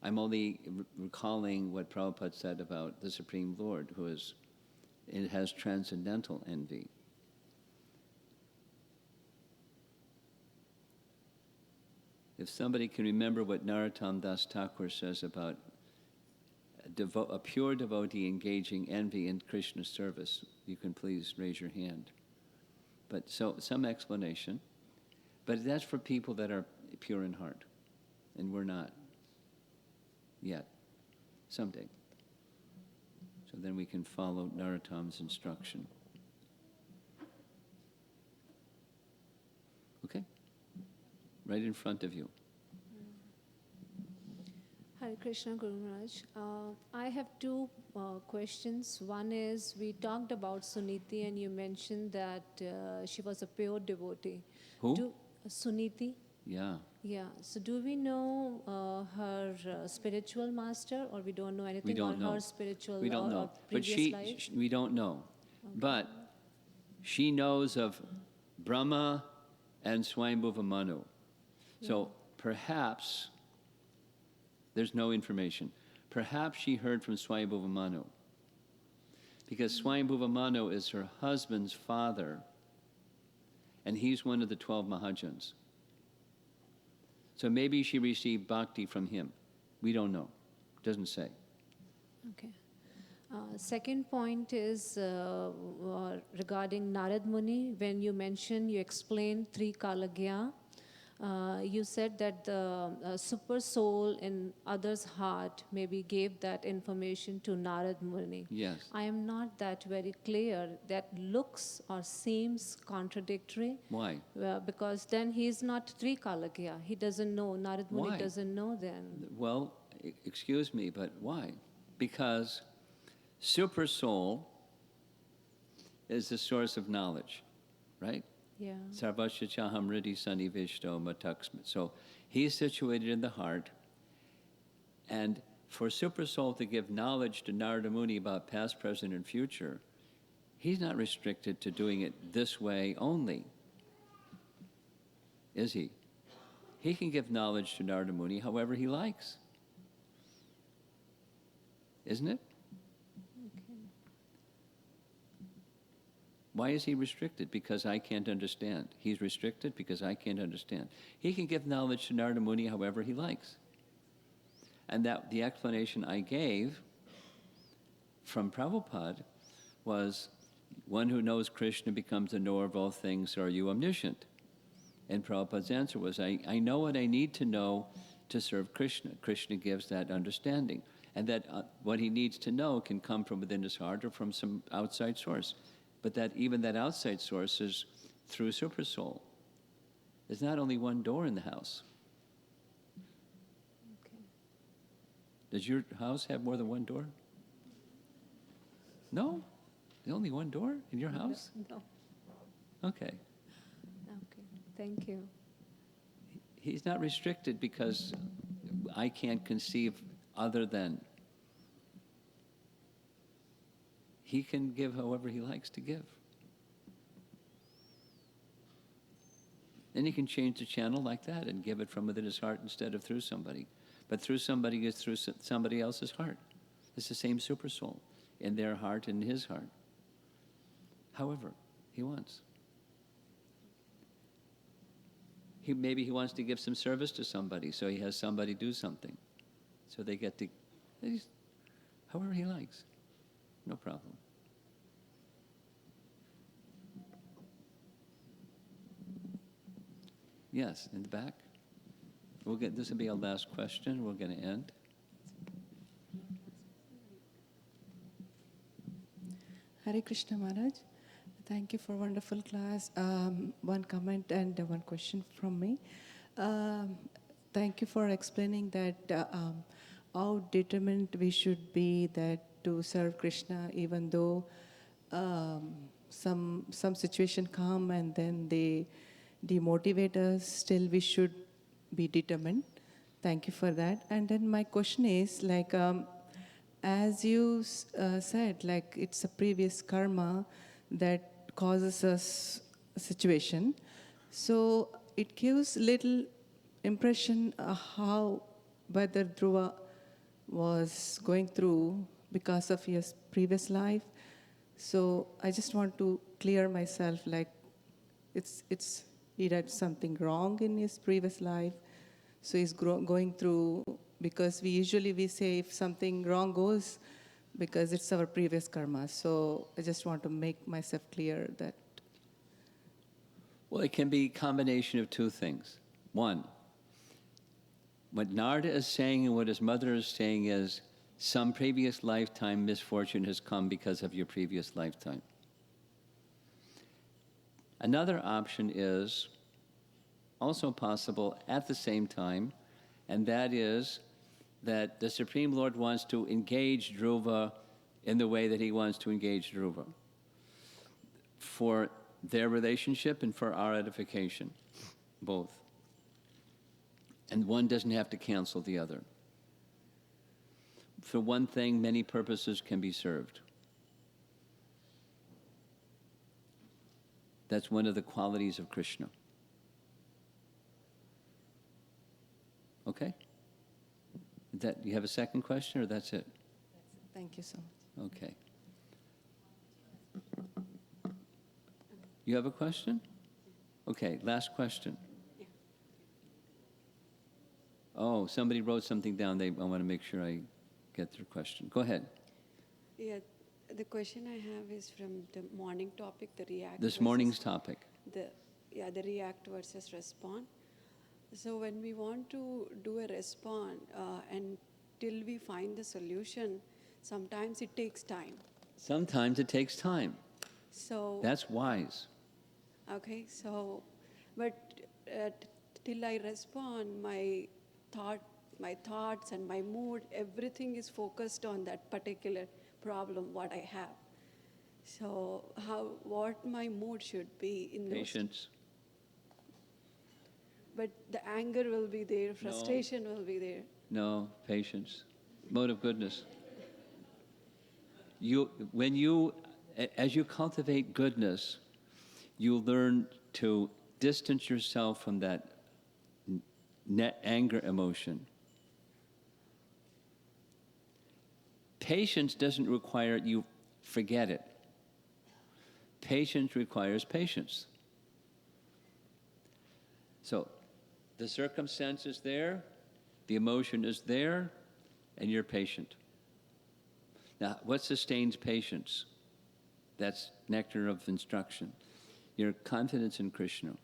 I'm only recalling what Prabhupada said about the Supreme Lord, it has transcendental envy. If somebody can remember what Narottam Das Thakur says about a pure devotee engaging envy in Krishna's service, you can please raise your hand. But so some explanation. But that's for people that are pure in heart, and we're not yet. Someday. So then we can follow Narottam's instruction. Okay? Right in front of you. Hare Krishna, Guru Maharaj. I have 2 questions. One is, we talked about Suniti, and you mentioned that she was a pure devotee. Who? Suniti. Yeah. Yeah. So do we know her spiritual master, or we don't know anything on her spiritual We don't know. But previous life? we don't know. Okay. But she knows of Brahma and Swayambhuva Manu. So perhaps, there's no information. Perhaps she heard from Swayambhuva Manu, because Swayambhuva Manu is her husband's father, and he's one of the 12 Mahajans. So maybe she received bhakti from him. We don't know. Doesn't say. Okay. Second point is regarding Narad Muni. When you explained Tri Kalagya, you said that the super soul in others' heart maybe gave that information to Narad Muni. Yes. I am not that very clear. That looks or seems contradictory. Why? Because then he is not Tri Kalagya. He doesn't know. Narad Muni Why? doesn't know then. Well, excuse me, but why? Because super soul is the source of knowledge, right? Yeah. Sarvasya chaham riddhi sanivishto mataksma. So he's situated in the heart. And for Supersoul to give knowledge to Narada Muni about past, present, and future, he's not restricted to doing it this way only, is he? He can give knowledge to Narada Muni however he likes. Isn't it? Okay. Why is he restricted? Because I can't understand. He's restricted because I can't understand. He can give knowledge to Narada Muni however he likes. And that the explanation I gave from Prabhupada was, one who knows Krishna becomes the knower of all things. Are you omniscient? And Prabhupada's answer was, I know what I need to know to serve Krishna. Krishna gives that understanding. And that what he needs to know can come from within his heart or from some outside source. But that even that outside source is through Supersoul. There's not only one door in the house. Okay. Does your house have more than one door? No? There's only one door in your house? No. Okay. Okay. Thank you. He's not restricted because I can't conceive other than. He can give however he likes to give. Then he can change the channel like that and give it from within his heart instead of through somebody. But through somebody is through somebody else's heart. It's the same Supersoul in their heart and his heart. However he wants. Maybe he wants to give some service to somebody, so he has somebody do something. So they get to, however he likes. No problem. Yes, in the back. This will be our last question. We're going to end. Hare Krishna Maharaj. Thank you for wonderful class. One comment and one question from me. Thank you for explaining that how determined we should be that to serve Krishna, even though some situation come and then they demotivate us. Still, we should be determined. Thank you for that. And then my question is like, as you said, like it's a previous karma that causes us a situation. So it gives little impression how whether Dhruva was going through because of his previous life. So I just want to clear myself, like it's he did something wrong in his previous life. So he's going through, because we usually say if something wrong goes, because it's our previous karma. So I just want to make myself clear that. Well, it can be a combination of two things. One, what Narada is saying and what his mother is saying is some previous lifetime misfortune has come because of your previous lifetime. Another option is also possible at the same time, and that is that the Supreme Lord wants to engage Dhruva in the way that he wants to engage Dhruva for their relationship and for our edification, both. And one doesn't have to cancel the other. For one thing, many purposes can be served. That's one of the qualities of Krishna. Okay? You have a second question, or that's it? Thank you so much. Okay. You have a question? Okay, last question. Oh, somebody wrote something down. I want to make sure I get their question. Go ahead. Yeah, the question I have is from the morning topic, the react. This morning's topic. The react versus respond. So when we want to do a respond and till we find the solution, sometimes it takes time. Sometimes it takes time. So that's wise. Okay, so, but till I respond, my thoughts and my mood, everything is focused on that particular problem, what I have. So what my mood should be in those? Patience. But the anger will be there, frustration will be there. No, patience. Mode of goodness. As you cultivate goodness, you learn to distance yourself from that anger emotion. Patience doesn't require you forget it. Patience requires patience. So, the circumstance is there, the emotion is there, and you're patient. Now, what sustains patience? That's nectar of instruction. Your confidence in Krishna.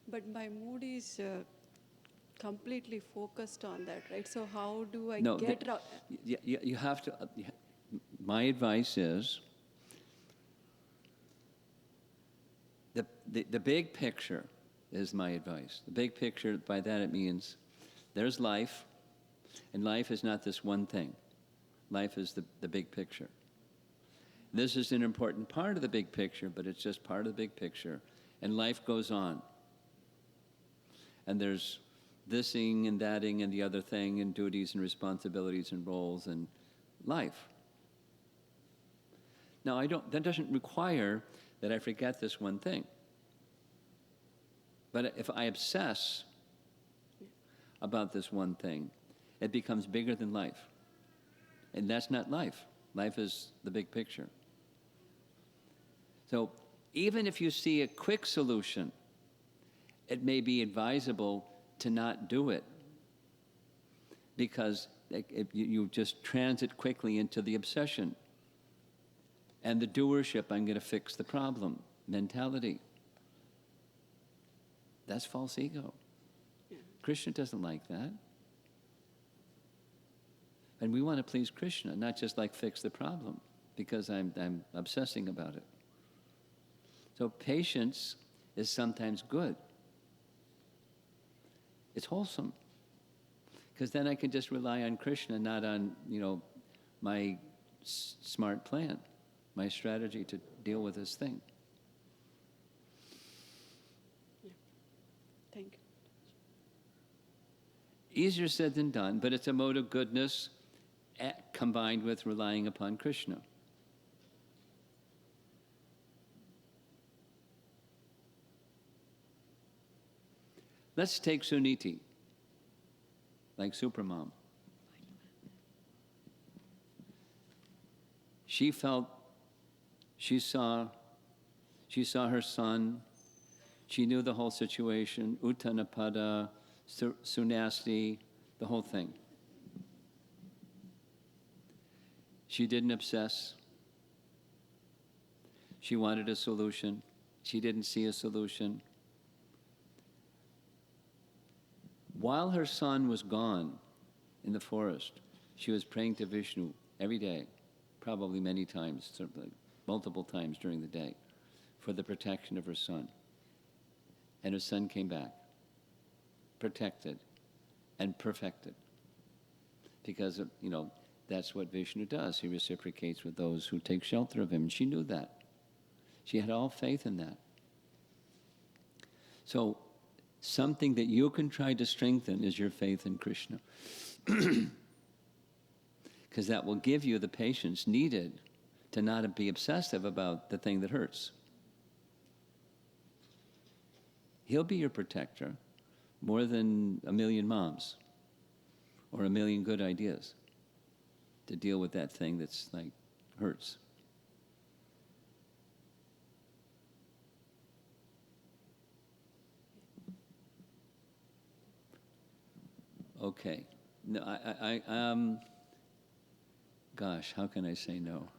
But my mood is completely focused on that, right? So how do I get out? You have to. My advice is the big picture is my advice. The big picture, by that it means there's life, and life is not this one thing. Life is the big picture. This is an important part of the big picture, but it's just part of the big picture. And life goes on. And there's thising and thating and the other thing and duties and responsibilities and roles and life. Now, that doesn't require that I forget this one thing. But if I obsess about this one thing, it becomes bigger than life. And that's not life. Life is the big picture. So even if you see a quick solution, it may be advisable to not do it because you just transit quickly into the obsession and the doership, I'm going to fix the problem mentality. That's false ego. Yeah. Krishna doesn't like that. And we want to please Krishna, not just like fix the problem because I'm obsessing about it. So patience is sometimes good. It's wholesome. Because then I can just rely on Krishna, not on, my smart plan, my strategy to deal with this thing. Yeah. Thank you. Easier said than done, but it's a mode of goodness combined with relying upon Krishna. Let's take Suniti, like Supermom. She saw her son, she knew the whole situation, Uttanapada, Sunasti, the whole thing. She didn't obsess. She wanted a solution. She didn't see a solution. While her son was gone in the forest, she was praying to Vishnu every day, probably many times, certainly multiple times during the day, for the protection of her son. And her son came back, protected and perfected. Because, that's what Vishnu does. He reciprocates with those who take shelter of him. And she knew that. She had all faith in that. So, something that you can try to strengthen is your faith in Krishna. Because that will give you the patience needed to not be obsessive about the thing that hurts. He'll be your protector more than 1,000,000 moms or 1,000,000 good ideas to deal with that thing that's like hurts. Okay. No, gosh, how can I say no?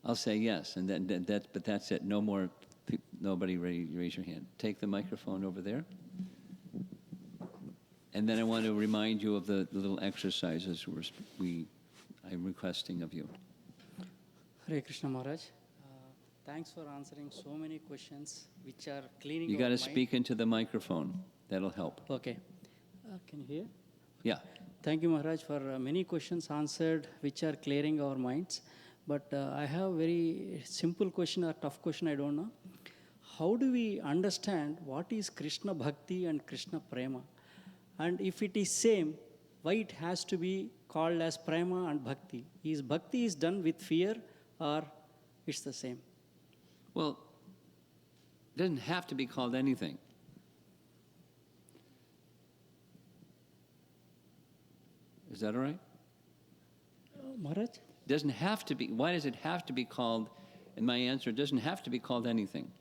I'll say yes, and but that's it. No more. Nobody raise your hand. Take the microphone over there. And then I want to remind you of the little exercises I'm requesting of you. Hare Krishna Maharaj. Thanks for answering so many questions which are cleaning You got to speak into the microphone. That'll help. Okay. Can you hear? Yeah. Thank you, Maharaj, for many questions answered, which are clearing our minds. But I have a very simple question or tough question, I don't know. How do we understand what is Krishna Bhakti and Krishna Prema? And if it is same, why it has to be called as Prema and Bhakti? Is Bhakti is done with fear or it's the same? Well, it doesn't have to be called anything. Is that all right? Maharaj? Doesn't have to be. Why does it have to be called? And my answer, it doesn't have to be called anything.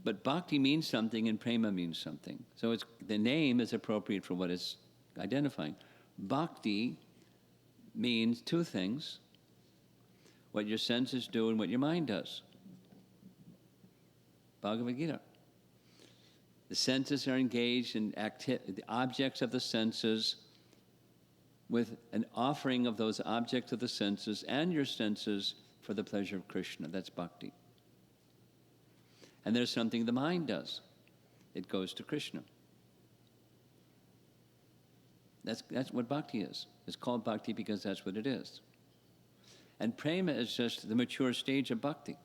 But bhakti means something and prema means something. So it's, the name is appropriate for what it's identifying. Bhakti means two things: what your senses do and what your mind does. Bhagavad Gita. The senses are engaged in the objects of the senses, with an offering of those objects of the senses and your senses for the pleasure of Krishna. That's bhakti. And there's something the mind does. It goes to Krishna. That's what bhakti is. It's called bhakti because that's what it is. And prema is just the mature stage of bhakti.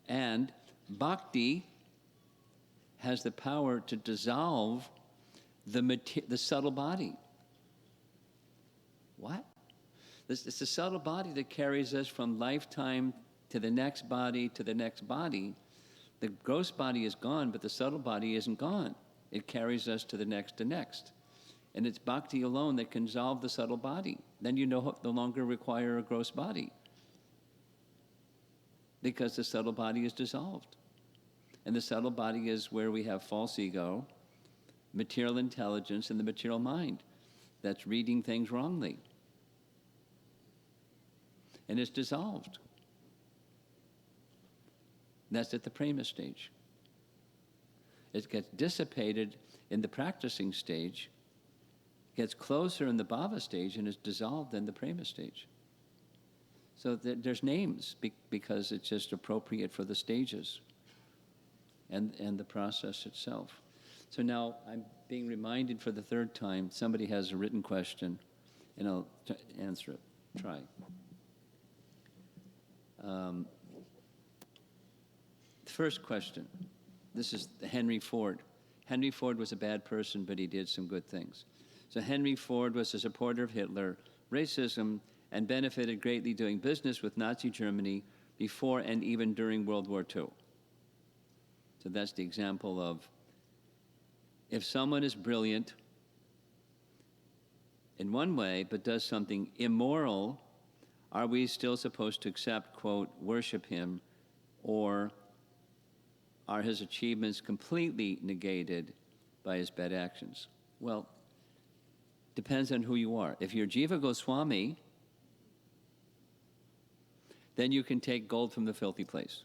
And bhakti has the power to dissolve the subtle body. What? It's the subtle body that carries us from lifetime to the next body to the next body. The gross body is gone, but the subtle body isn't gone. It carries us to the next to next. And it's bhakti alone that can dissolve the subtle body. Then you no longer require a gross body, because the subtle body is dissolved. And the subtle body is where we have false ego, material intelligence, and the material mind that's reading things wrongly. And it's dissolved. That's at the prema stage. It gets dissipated in the practicing stage, gets closer in the bhava stage, and is dissolved in the prema stage. So there's names because it's just appropriate for the stages and the process itself. So now I'm being reminded for the third time, somebody has a written question, and I'll answer it. Try. First question. This is Henry Ford. Henry Ford was a bad person, but he did some good things. So Henry Ford was a supporter of Hitler, racism, and benefited greatly doing business with Nazi Germany before and even during World War II. So that's the example of, if someone is brilliant in one way but does something immoral, are we still supposed to accept, quote, worship him, or are his achievements completely negated by his bad actions? Well, depends on who you are. If you're Jiva Goswami, then you can take gold from the filthy place.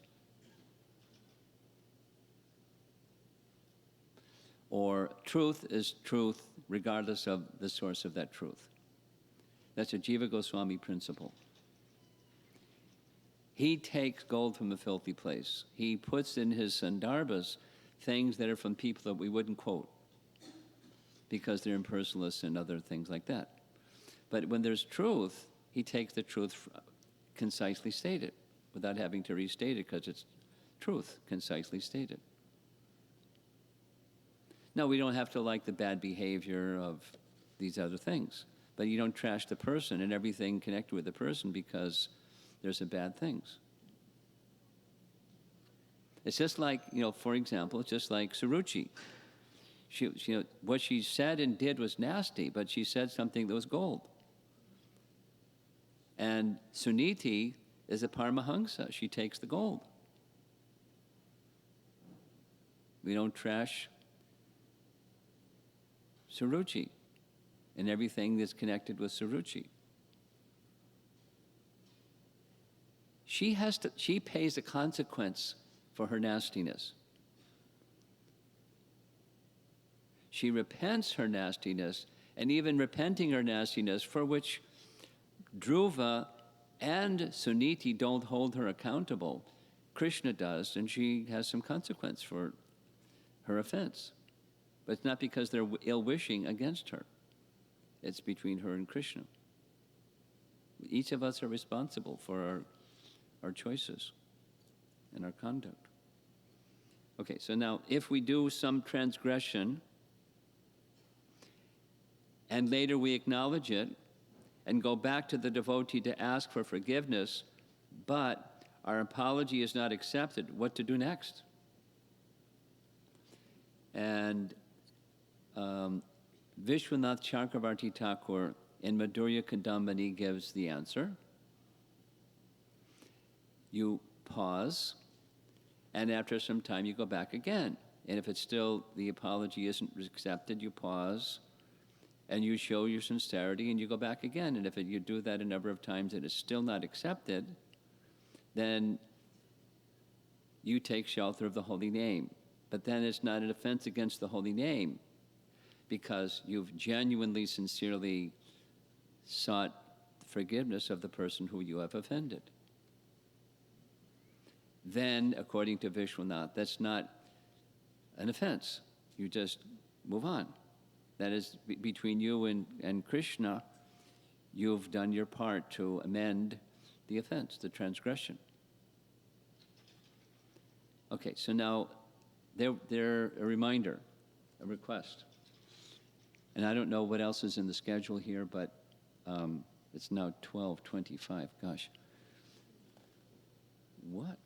Or truth is truth regardless of the source of that truth. That's a Jiva Goswami principle. He takes gold from the filthy place. He puts in his sandarbhas things that are from people that we wouldn't quote because they're impersonalists and other things like that. But when there's truth, he takes the truth concisely stated without having to restate it because it's truth concisely stated. No, we don't have to like the bad behavior of these other things, but you don't trash the person and everything connected with the person because there's some bad things. It's just like, for example, it's just like Suruchi. She, what she said and did was nasty, but she said something that was gold. And Suniti is a Paramahansa. She takes the gold. We don't trash Suruchi and everything that's connected with Suruchi. She pays a consequence for her nastiness. She repents her nastiness, and even repenting her nastiness, for which Dhruva and Suniti don't hold her accountable. Krishna does, and she has some consequence for her offense. But it's not because they're ill-wishing against her. It's between her and Krishna. Each of us are responsible for our choices and our conduct. Okay, so now if we do some transgression and later we acknowledge it and go back to the devotee to ask for forgiveness, but our apology is not accepted, what to do next? And Vishwanath Chakravarti Thakur in Madhurya Kadambini gives the answer. You pause, and after some time you go back again. And if it's still, the apology isn't accepted, you pause, and you show your sincerity, and you go back again. And if you do that a number of times and it's still not accepted, then you take shelter of the holy name. But then it's not an offense against the holy name, because you've genuinely, sincerely sought forgiveness of the person who you have offended. Then, according to Vishwanath, that's not an offense. You just move on. That is, between you and Krishna, you've done your part to amend the offense, the transgression. Okay, so now they're a reminder, a request. And I don't know what else is in the schedule here, but it's now 12:25. Gosh. What?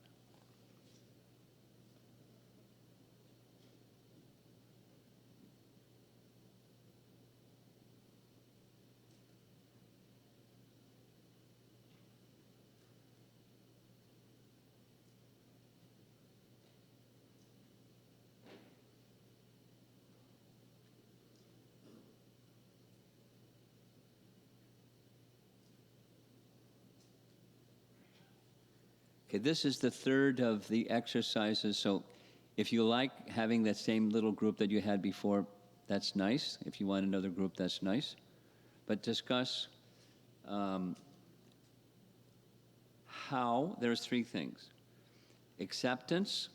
Okay, this is the third of the exercises. So if you like having that same little group that you had before, that's nice. If you want another group, that's nice. But discuss how, there's three things. Acceptance,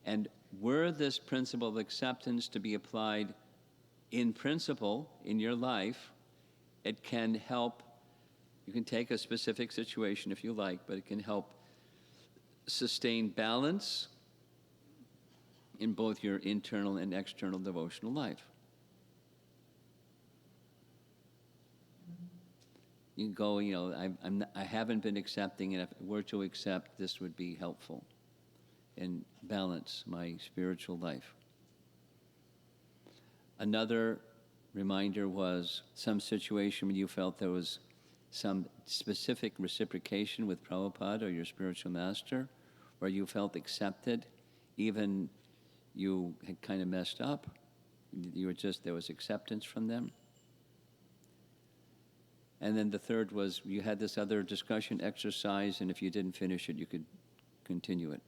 and were this principle of acceptance to be applied in principle in your life, it can help. You can take a specific situation if you like, but it can help sustain balance in both your internal and external devotional life. You can go, I haven't been accepting, and if it were to accept, this would be helpful and balance my spiritual life. Another reminder was some situation when you felt there was some specific reciprocation with Prabhupada or your spiritual master, where you felt accepted, even you had kind of messed up. There was acceptance from them. And then the third was you had this other discussion exercise, and if you didn't finish it, you could continue it.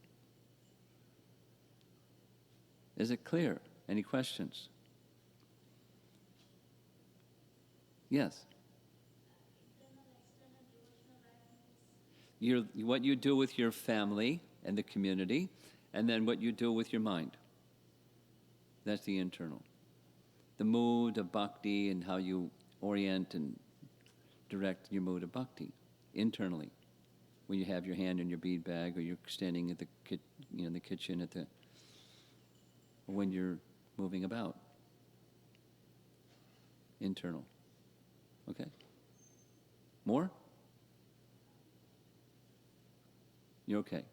Is it clear? Any questions? Yes. What you do with your family and the community, and then what you do with your mind. That's the internal. The mood of bhakti and how you orient and direct your mood of bhakti internally. When you have your hand in your bead bag, or you're standing at the kitchen when you're moving about. Internal. Okay? More? You're okay.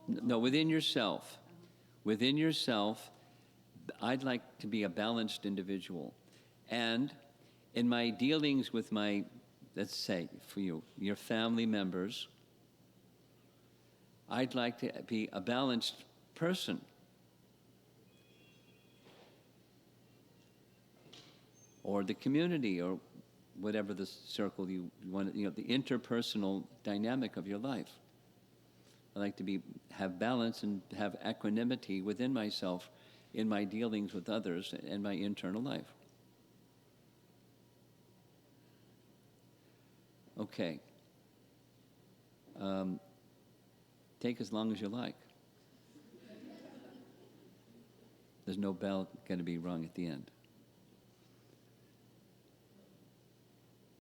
No, within yourself. Within yourself, I'd like to be a balanced individual. And in my dealings with let's say for you, your family members, I'd like to be a balanced person. Or the community, or whatever the circle you want, the interpersonal dynamic of your life. I like to have balance and have equanimity within myself in my dealings with others and my internal life. Okay. take as long as you like. There's no bell going to be rung at the end.